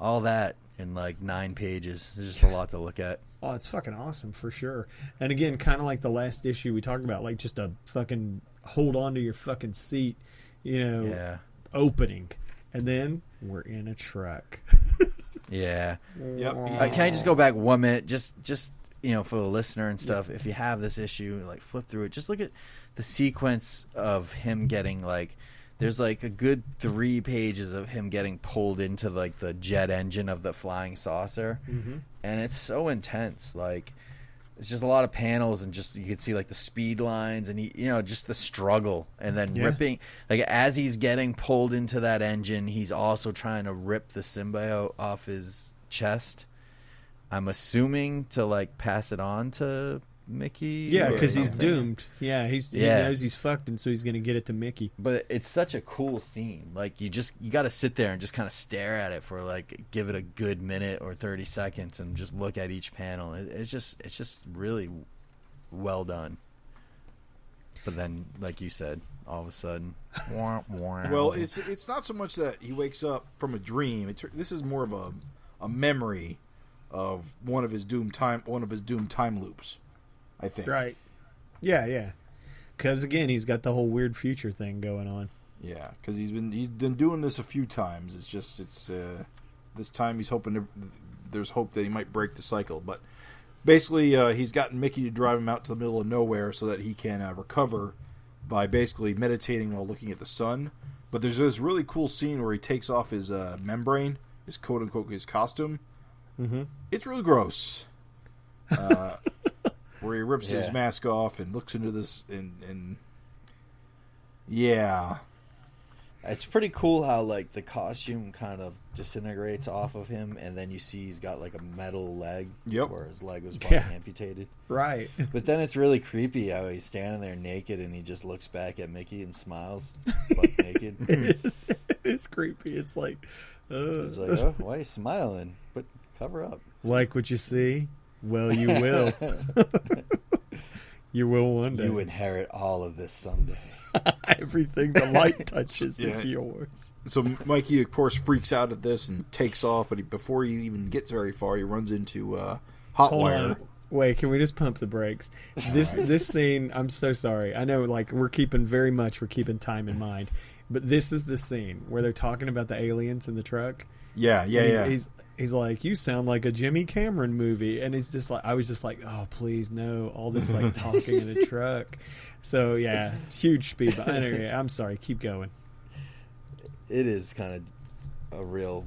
All that in 9 pages. There's just a lot to look at. Oh, it's fucking awesome for sure. And again, kind of like the last issue we talked about, just a fucking hold on to your fucking seat, opening. And then we're in a truck. Yeah. Yep. Can I just go back 1 minute? Just for the listener and stuff, if you have this issue, flip through it. Just look at the sequence of him getting there's a good 3 pages of him getting pulled into the jet engine of the flying saucer, and it's so intense. It's just a lot of panels, and just you can see the speed lines, and just the struggle, and then ripping as he's getting pulled into that engine, he's also trying to rip the symbiote off his chest. I'm assuming to pass it on to Mickey. Yeah, because he's doomed. Yeah, he knows he's fucked, and so he's going to get it to Mickey. But it's such a cool scene. You got to sit there and just kind of stare at it for give it a good minute or 30 seconds and just look at each panel. It's just really well done. But then, like you said, all of a sudden, well, it's not so much that he wakes up from a dream. This is more of a memory of one of his doomed time loops, I think. Right. Yeah. Because again, he's got the whole weird future thing going on. Yeah, because he's been doing this a few times. It's this time he's hoping there's hope that he might break the cycle. But basically, he's gotten Mickey to drive him out to the middle of nowhere so that he can recover by basically meditating while looking at the sun. But there's this really cool scene where he takes off his membrane, his quote-unquote his costume. Mm-hmm. It's really gross. Where he rips his mask off and looks into this and yeah. It's pretty cool how like the costume kind of disintegrates off of him, and then you see he's got like a metal leg, where his leg was amputated. Right. But then it's really creepy how he's standing there naked and he just looks back at Mickey and smiles, butt naked. It's creepy. It's like, he's like, oh, why are you smiling? But cover up. Like what you see? Well, you will. You will one day. You inherit all of this someday. Everything the light touches is yours. So Mikey, of course, freaks out at this and takes off, but before he even gets very far, he runs into Hotwire. Wait, can we just pump the brakes? This scene, I'm so sorry. I know, like, we're keeping time in mind, but this is the scene where they're talking about the aliens in the truck. Yeah. He's like, you sound like a Jimmy Cameron movie, and it's just like, I was just like, oh please no, all this like talking in a truck. So yeah, huge speed. But anyway, I'm sorry, keep going. It is kind of a real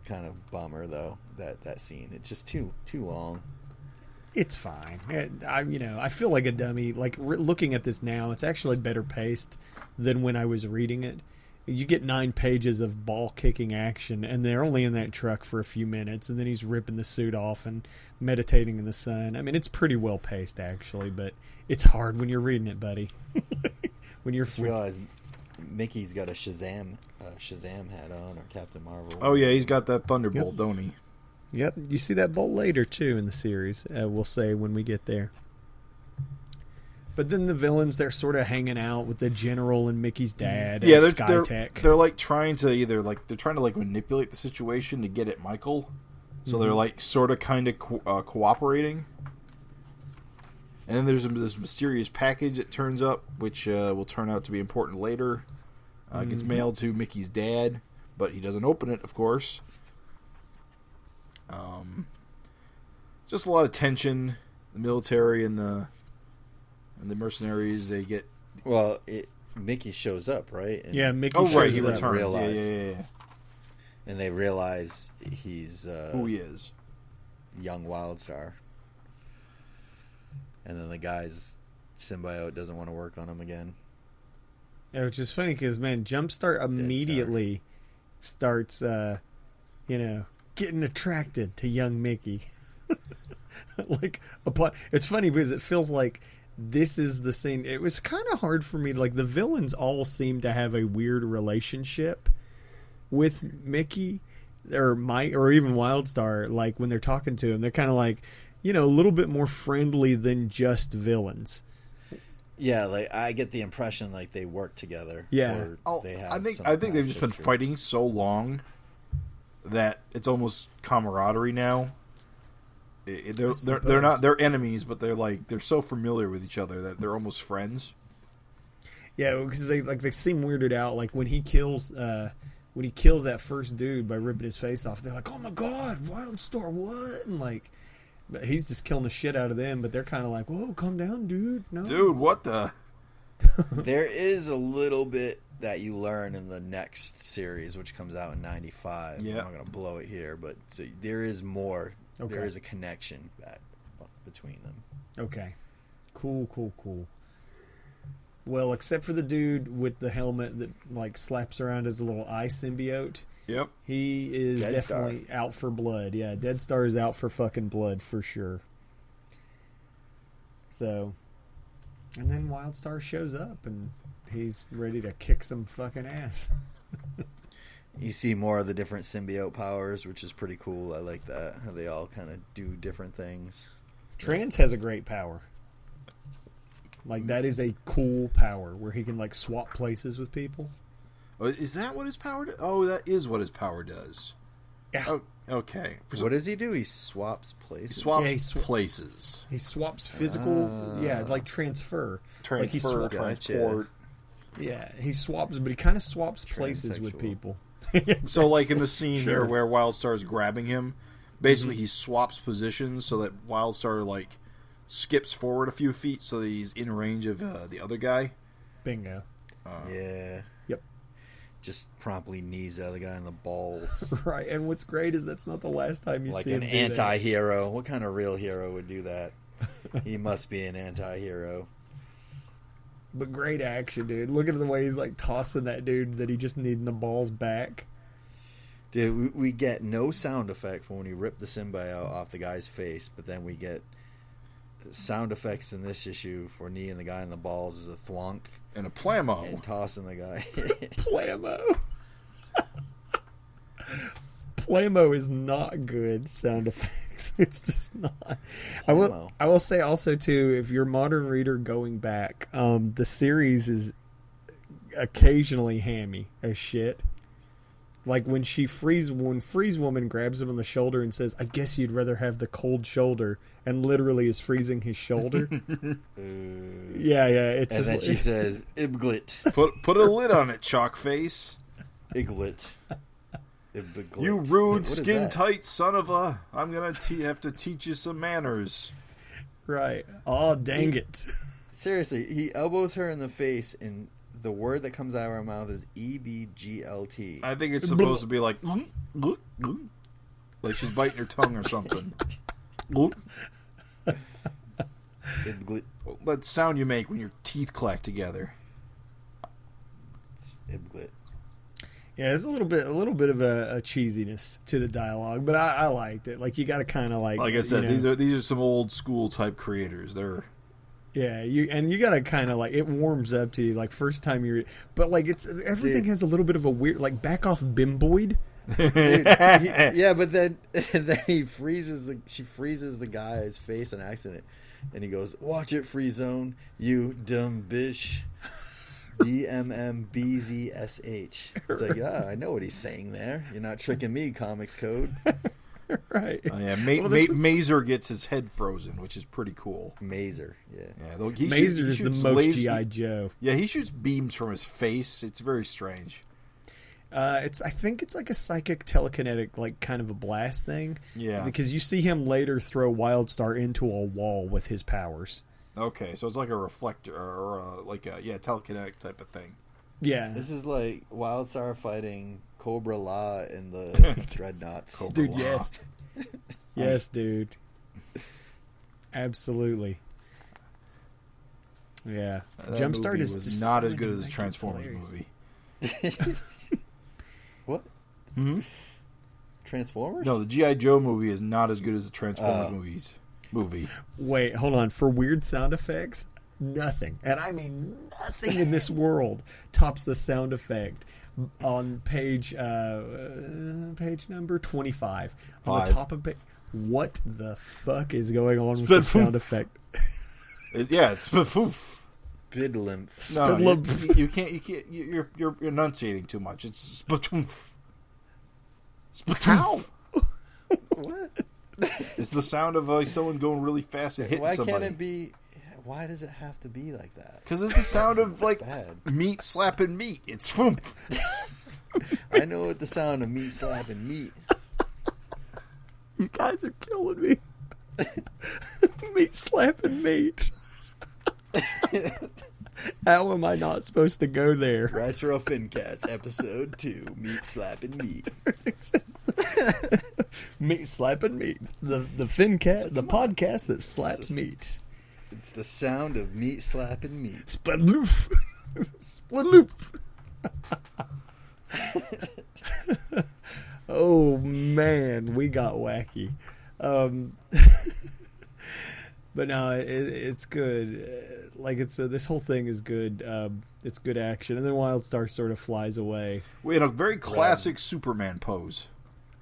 kind of bummer though, that scene. It's just too long. It's fine. I feel like a dummy. Like looking at this now, it's actually better paced than when I was reading it. You get 9 pages of ball-kicking action, and they're only in that truck for a few minutes, and then he's ripping the suit off and meditating in the sun. I mean, it's pretty well-paced, actually, but it's hard when you're reading it, buddy. When you're realize Mickey's got a Shazam hat on, or Captain Marvel. Oh, yeah, he's got that Thunderbolt, don't he? Yep, you see that bolt later, too, in the series, we'll say when we get there. But then the villains, they're sort of hanging out with the general and Mickey's dad at Skytech. They're like trying to manipulate the situation to get at Michael. So they're like sort of kind of cooperating. And then there's this mysterious package that turns up, which will turn out to be important later. It gets mailed to Mickey's dad, but he doesn't open it, of course. Just a lot of tension. The military and the mercenaries, they get... Well, Mickey shows up, right? And Mickey shows up. Returns. Yeah. And they realize he's... who he is. Young Wildstar. And then the guy's symbiote doesn't want to work on him again. Yeah, which is funny because, man, Jumpstart immediately starts, getting attracted to young Mickey. It's funny because it feels like this is the scene. It was kind of hard for me. Like, the villains all seem to have a weird relationship with Mickey or Mike or even Wildstar. Like, when they're talking to him, they're kind of like, a little bit more friendly than just villains. Yeah, like I get the impression like they work together. Yeah, I think they've just been fighting so long that it's almost camaraderie now. They're enemies, but they're so familiar with each other that they're almost friends. Yeah, because they seem weirded out. Like when he kills that first dude by ripping his face off, they're like, "Oh my god, Wildstar, what?" And but he's just killing the shit out of them. But they're kind of like, "Whoa, calm down, dude. No, dude, what the?" There is a little bit that you learn in the next series, which comes out in '95. Yeah. I'm not going to blow it here, but there is more. Okay. There is a connection between them. Okay. Cool. Well, except for the dude with the helmet that slaps around his little eye symbiote. Yep. He is definitely out for blood. Yeah, Dead Star is out for fucking blood for sure. So, and then Wildstar shows up and he's ready to kick some fucking ass. You see more of the different symbiote powers, which is pretty cool. I like that. How they all kind of do different things. Trans has a great power. That is a cool power where he can swap places with people. Is that what his power does? Oh, that is what his power does. Yeah. Oh, okay. What does he do? He swaps places. He swaps places. He swaps physical. Transfer. He swaps transport. Yeah, he swaps, but he kind of swaps places with people. So, in the scene here where Wildstar is grabbing him, basically he swaps positions so that Wildstar skips forward a few feet so that he's in range of the other guy. Bingo. Yeah. Yep. Just promptly knees the other guy in the balls. Right, and what's great is that's not the last time you Like see him an do that. anti-hero. What kind of real hero would do that? He must be an anti-hero. But great action, dude. Look at the way he's like tossing that dude that he just needing the balls back. Dude, we get no sound effect for when he ripped the symbiote off the guy's face, but then we get sound effects in this issue for kneeing the guy in the balls is a thwonk. And a plamo. And tossing the guy. Plamo. Plamo is not good sound effects. It's just not. I will say also too, if you're a modern reader going back, the series is occasionally hammy as shit. Like when Freeze Woman grabs him on the shoulder and says, "I guess you'd rather have the cold shoulder," and literally is freezing his shoulder. Yeah. It's and then she says, "Ibglit." Put a lid on it, chalk face. Iglit. Ibglit. You rude, skin tight son of a! I'm gonna have to teach you some manners. Right. Oh, dang it! Seriously, he elbows her in the face and. The word that comes out of her mouth is EBGLT. I think it's supposed to be like she's biting her tongue or something. That sound you make when your teeth clack together. Ibglit. Yeah, there's a little bit of a cheesiness to the dialogue, but I liked it. Like you got to kind of like I said, these are some old school type creators. They're you gotta kind of like it warms up to you like first time you're, but like everything has a little bit of a weird like back off bimboid. But then she freezes the guy's face in accident, and he goes, "Watch it, free zone, you dumb bitch." DMMBZSH. It's like, I know what he's saying there. You're not tricking me, comics code. Right. Oh, yeah, Mazer gets his head frozen, which is pretty cool. Mazer, Mazer is the most G.I. Joe. Yeah, he shoots beams from his face. It's very strange. I think it's like a psychic telekinetic, like kind of a blast thing. Yeah. Because you see him later throw Wildstar into a wall with his powers. Okay, so it's like a reflector or telekinetic type of thing. Yeah. This is like Wildstar fighting Cobra La in the Dreadnoughts. Dude, yes. Yes, dude. Absolutely. Yeah. Jumpstart is not as good as the Transformers movie. What? Mm-hmm. Transformers? No, the G.I. Joe movie is not as good as the Transformers movie. Wait, hold on. For weird sound effects, nothing, and I mean nothing in this world tops the sound effect on page number 25 on the top of page. What the fuck is going on with the sound effect? It's spoof. Spidlymph. Spidlymph. You can't. You're enunciating too much. It's spatoomph. How? What? It's the sound of someone going really fast and hitting somebody. Why can't it be? Why does it have to be like that? Because it's the sound of like meat slapping meat. It's foomp. I know what the sound of meat slapping meat. You guys are killing me. Meat slapping meat. How am I not supposed to go there? Retro FINcast episode 2: Meat slapping meat. Meat slapping meat. The FINcast, the podcast that slaps meat. It's the sound of meat slapping meat. Spladloof. Spladloof. Oh man, we got wacky. But no, it's good. Like this whole thing is good. It's good action, and then Wildstar sort of flies away. We had a very classic Superman pose.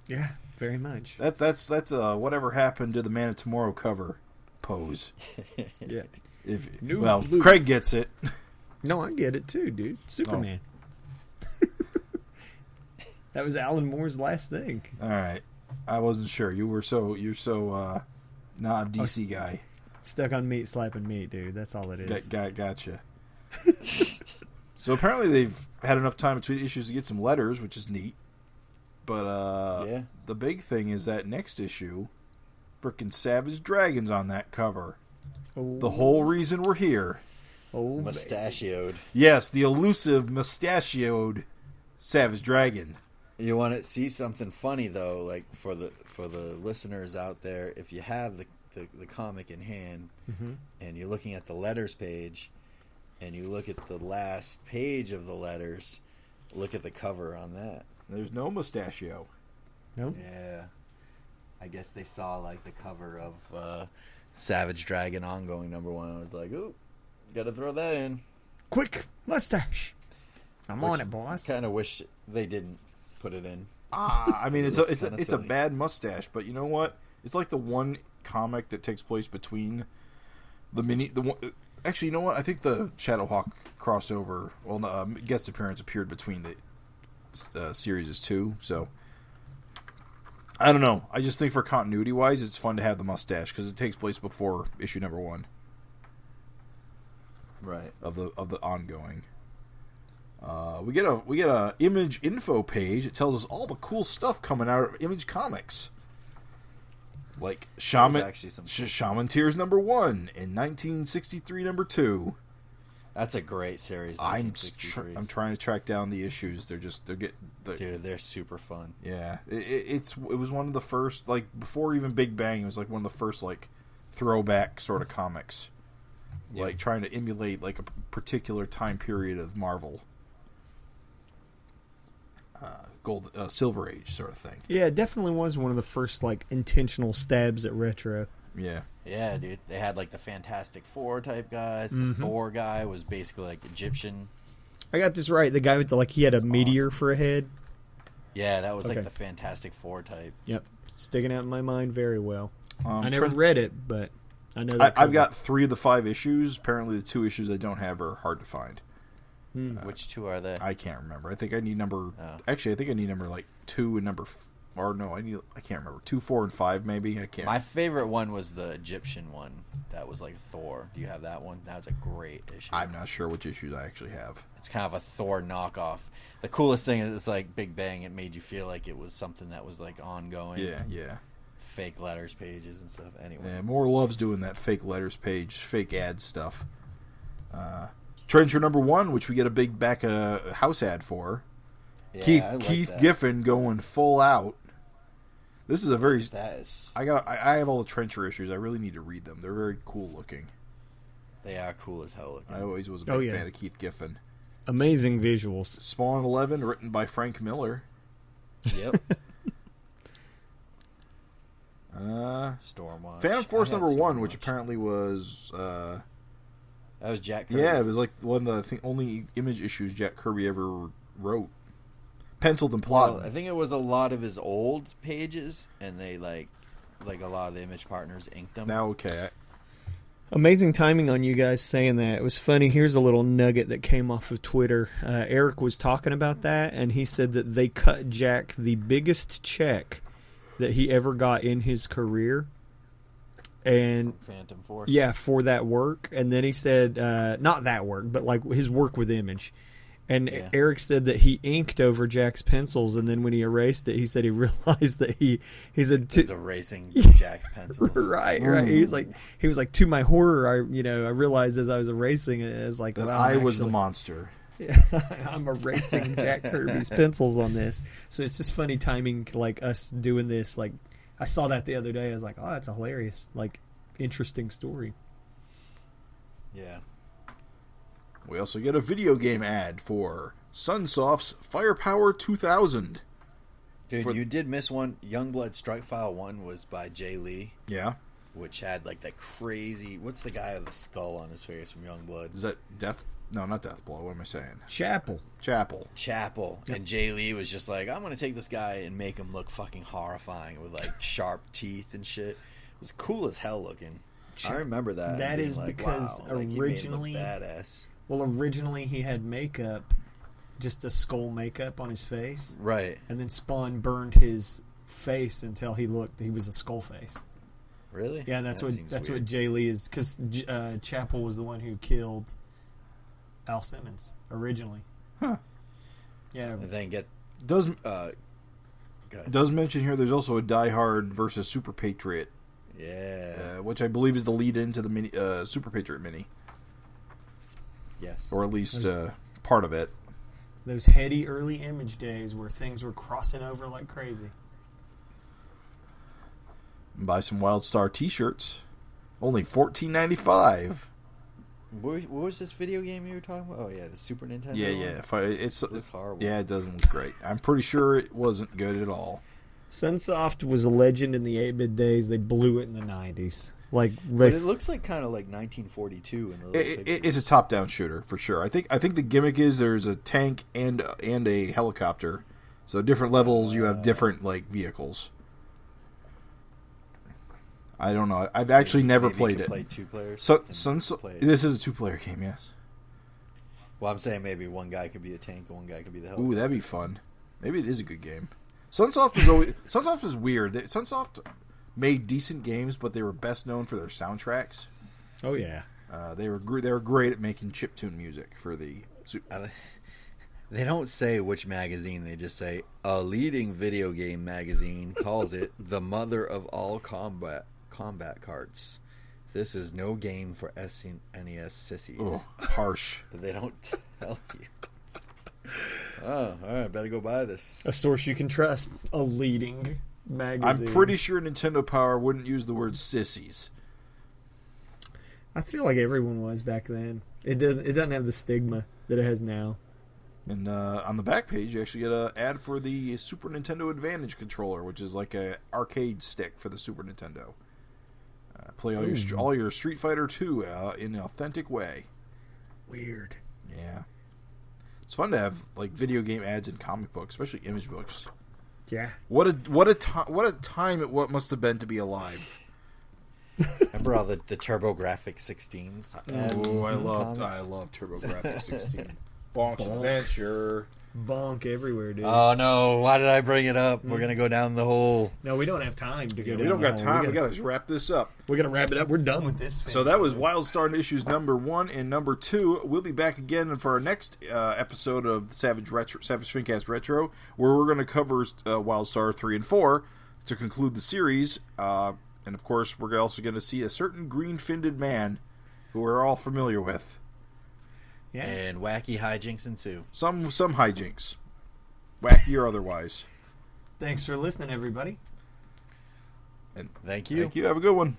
Yeah, very much. That's whatever happened to the Man of Tomorrow cover pose. Yeah. Blue. Craig gets it. No, I get it too, dude. Superman. Oh. That was Alan Moore's last thing. All right, I wasn't sure. You're so not a DC guy. Stuck on meat slapping meat, dude. That's all it is. Gotcha. So apparently they've had enough time between issues to get some letters, which is neat. But the big thing is that next issue, frickin' Savage Dragon's on that cover. Oh. The whole reason we're here. Oh, Mustachioed. Yes, the elusive mustachioed Savage Dragon. You want to see something funny though, like for the listeners out there, if you have the comic in hand and you're looking at the letters page and you look at the last page of the letters, look at the cover on that. There's no mustachio. Nope. Yeah. I guess they saw like the cover of Savage Dragon ongoing #1. I was like, ooh, gotta throw that in. Quick mustache. I'm on it, boss. Kind of wish they didn't put it in. I mean, it's a silly. bad mustache, but you know what? It's like the one comic that takes place between the one. Actually, you know what? I think the Shadowhawk crossover, guest appearance appeared between the series too. So I don't know. I just think for continuity wise, it's fun to have the mustache because it takes place before issue #1, Right. of the ongoing. We get a Image info page. It tells us all the cool stuff coming out of Image Comics, like Shaman Tears #1 and 1963 #2. That's a great series. I'm trying to track down the issues. Dude, they're super fun. Yeah, it was one of the first, like before even Big Bang. It was like one of the first like throwback sort of comics, like trying to emulate like a particular time period of Marvel. Silver Age sort of thing. Yeah, it definitely was one of the first like intentional stabs at retro. Yeah, dude. They had like the Fantastic Four type guys. The Thor guy was basically like Egyptian. I got this right. The guy with he had a meteor for a head. Yeah, that was like the Fantastic Four type. Yep, sticking out in my mind very well. I never Trent, read it, but I know that I've got 3 of the 5 issues. Apparently, the 2 issues I don't have are hard to find. Which 2 are they? I can't remember. I think I need number. Actually, I think I need number like 2 and number. Or no, I can't remember. 2, 4, and 5 maybe. I can't. My favorite one was the Egyptian one. That was like Thor. Do you have that one? That was a great issue. I'm not sure which issues I actually have. It's kind of a Thor knockoff. The coolest thing is it's like Big Bang. It made you feel like it was something that was like ongoing. Yeah. Fake letters pages and stuff. Anyway. Yeah, Moore loves doing that fake letters page, fake ad stuff. Trencher #1, which we get a big back house ad for. Yeah, Keith Giffen going full out. This is a very. I have all the Trencher issues. I really need to read them. They're very cool looking. They are cool as hell looking. I always was a big fan of Keith Giffen. Amazing visuals. Spawn 11, written by Frank Miller. Yep. Stormwatch. Phantom Force #1, which apparently was. That was Jack Kirby. Yeah, it was like one of the only Image issues Jack Kirby ever wrote. Penciled and plotted. Well, I think it was a lot of his old pages, and they like a lot of the Image partners inked them. Now, okay. Amazing timing on you guys saying that. It was funny. Here's a little nugget that came off of Twitter. Eric was talking about that, and he said that they cut Jack the biggest check that he ever got in his career. And Phantom Force. Yeah, for that work. And then he said, not that work, but like his work with Image. And Eric said that he inked over Jack's pencils, and then when he erased it, he said he realized that he said he was erasing Jack's pencils. Right. He was like to my horror, I realized as I was erasing it, as like that I was the monster. I'm erasing Jack Kirby's pencils on this. So it's just funny timing, like us doing this. Like I saw that the other day. I was like, oh, that's a hilarious, like interesting story. Yeah. We also get a video game ad for Sunsoft's Firepower 2000. Dude, you did miss one. Youngblood Strike File 1 was by Jay Lee. Yeah. Which had like that crazy... What's the guy with the skull on his face from Youngblood? Is that Death... No, not Deathblow. What am I saying? Chapel. Yep. And Jay Lee was just like, I'm going to take this guy and make him look fucking horrifying with like sharp teeth and shit. It was cool as hell looking. I remember that. That is like, because wow, originally... He made him look badass. Well, originally he had makeup, just a skull makeup on his face. Right. And then Spawn burned his face until he was a skull face. Really? Yeah, that's what Jay Lee is, because Chapel was the one who killed Al Simmons originally. Huh. Yeah. And then does mention here there's also a Die Hard versus Super Patriot. Yeah. Which I believe is the lead into the mini Super Patriot mini. Yes. Or at least part of it. Those heady early Image days where things were crossing over like crazy. Buy some Wildstar t-shirts. Only $14.95. What was this video game you were talking about? Oh, yeah, the Super Nintendo Yeah. It's horrible. Yeah, it doesn't look great. I'm pretty sure it wasn't good at all. Sunsoft was a legend in the 8-bit days. They blew it in the 90s. But it looks like kind of like 1942 in the little it's a top-down shooter for sure. I think the gimmick is there's a tank and a helicopter, so different levels you have different vehicles. I don't know. I've actually never played it. Play 2 players. This is a 2-player game, yes. Well, I'm saying maybe one guy could be the tank and one guy could be the helicopter. Ooh, that'd be fun. Maybe it is a good game. Sunsoft is weird. Sunsoft made decent games, but they were best known for their soundtracks. Oh yeah, they were great at making chiptune music for the. They don't say which magazine. They just say a leading video game magazine calls it the mother of all combat carts. This is no game for SNES sissies. Oh, harsh. But they don't tell you. Oh, all right, better go buy this. A source you can trust. A leading magazine. I'm pretty sure Nintendo Power wouldn't use the word sissies. I feel like everyone was back then. It doesn't have the stigma that it has now. And on the back page, you actually get an ad for the Super Nintendo Advantage controller, which is like an arcade stick for the Super Nintendo. Play all your Street Fighter 2 in an authentic way. Weird. Yeah. It's fun to have video game ads in comic books, especially image books. Yeah. What a time it must have been to be alive. Remember all the TurboGrafx 16s? Oh, I love TurboGrafx 16. Bonk's Adventure. Bonk everywhere, dude. Oh no! Why did I bring it up? We're gonna go down the hole. No, we don't have time to go down. We don't got time. We got to wrap this up. We're gonna wrap it up. We're done with this. So that was Wildstar issues number 1 and number 2. We'll be back again for our next episode of Savage FINcast Retro, where we're going to cover Wildstar 3 and 4 to conclude the series. And of course, we're also going to see a certain green-finned man who we're all familiar with. Yeah. And wacky hijinks ensue. Some hijinks, wacky or otherwise. Thanks for listening, everybody. And thank you. Thank you. Have a good one.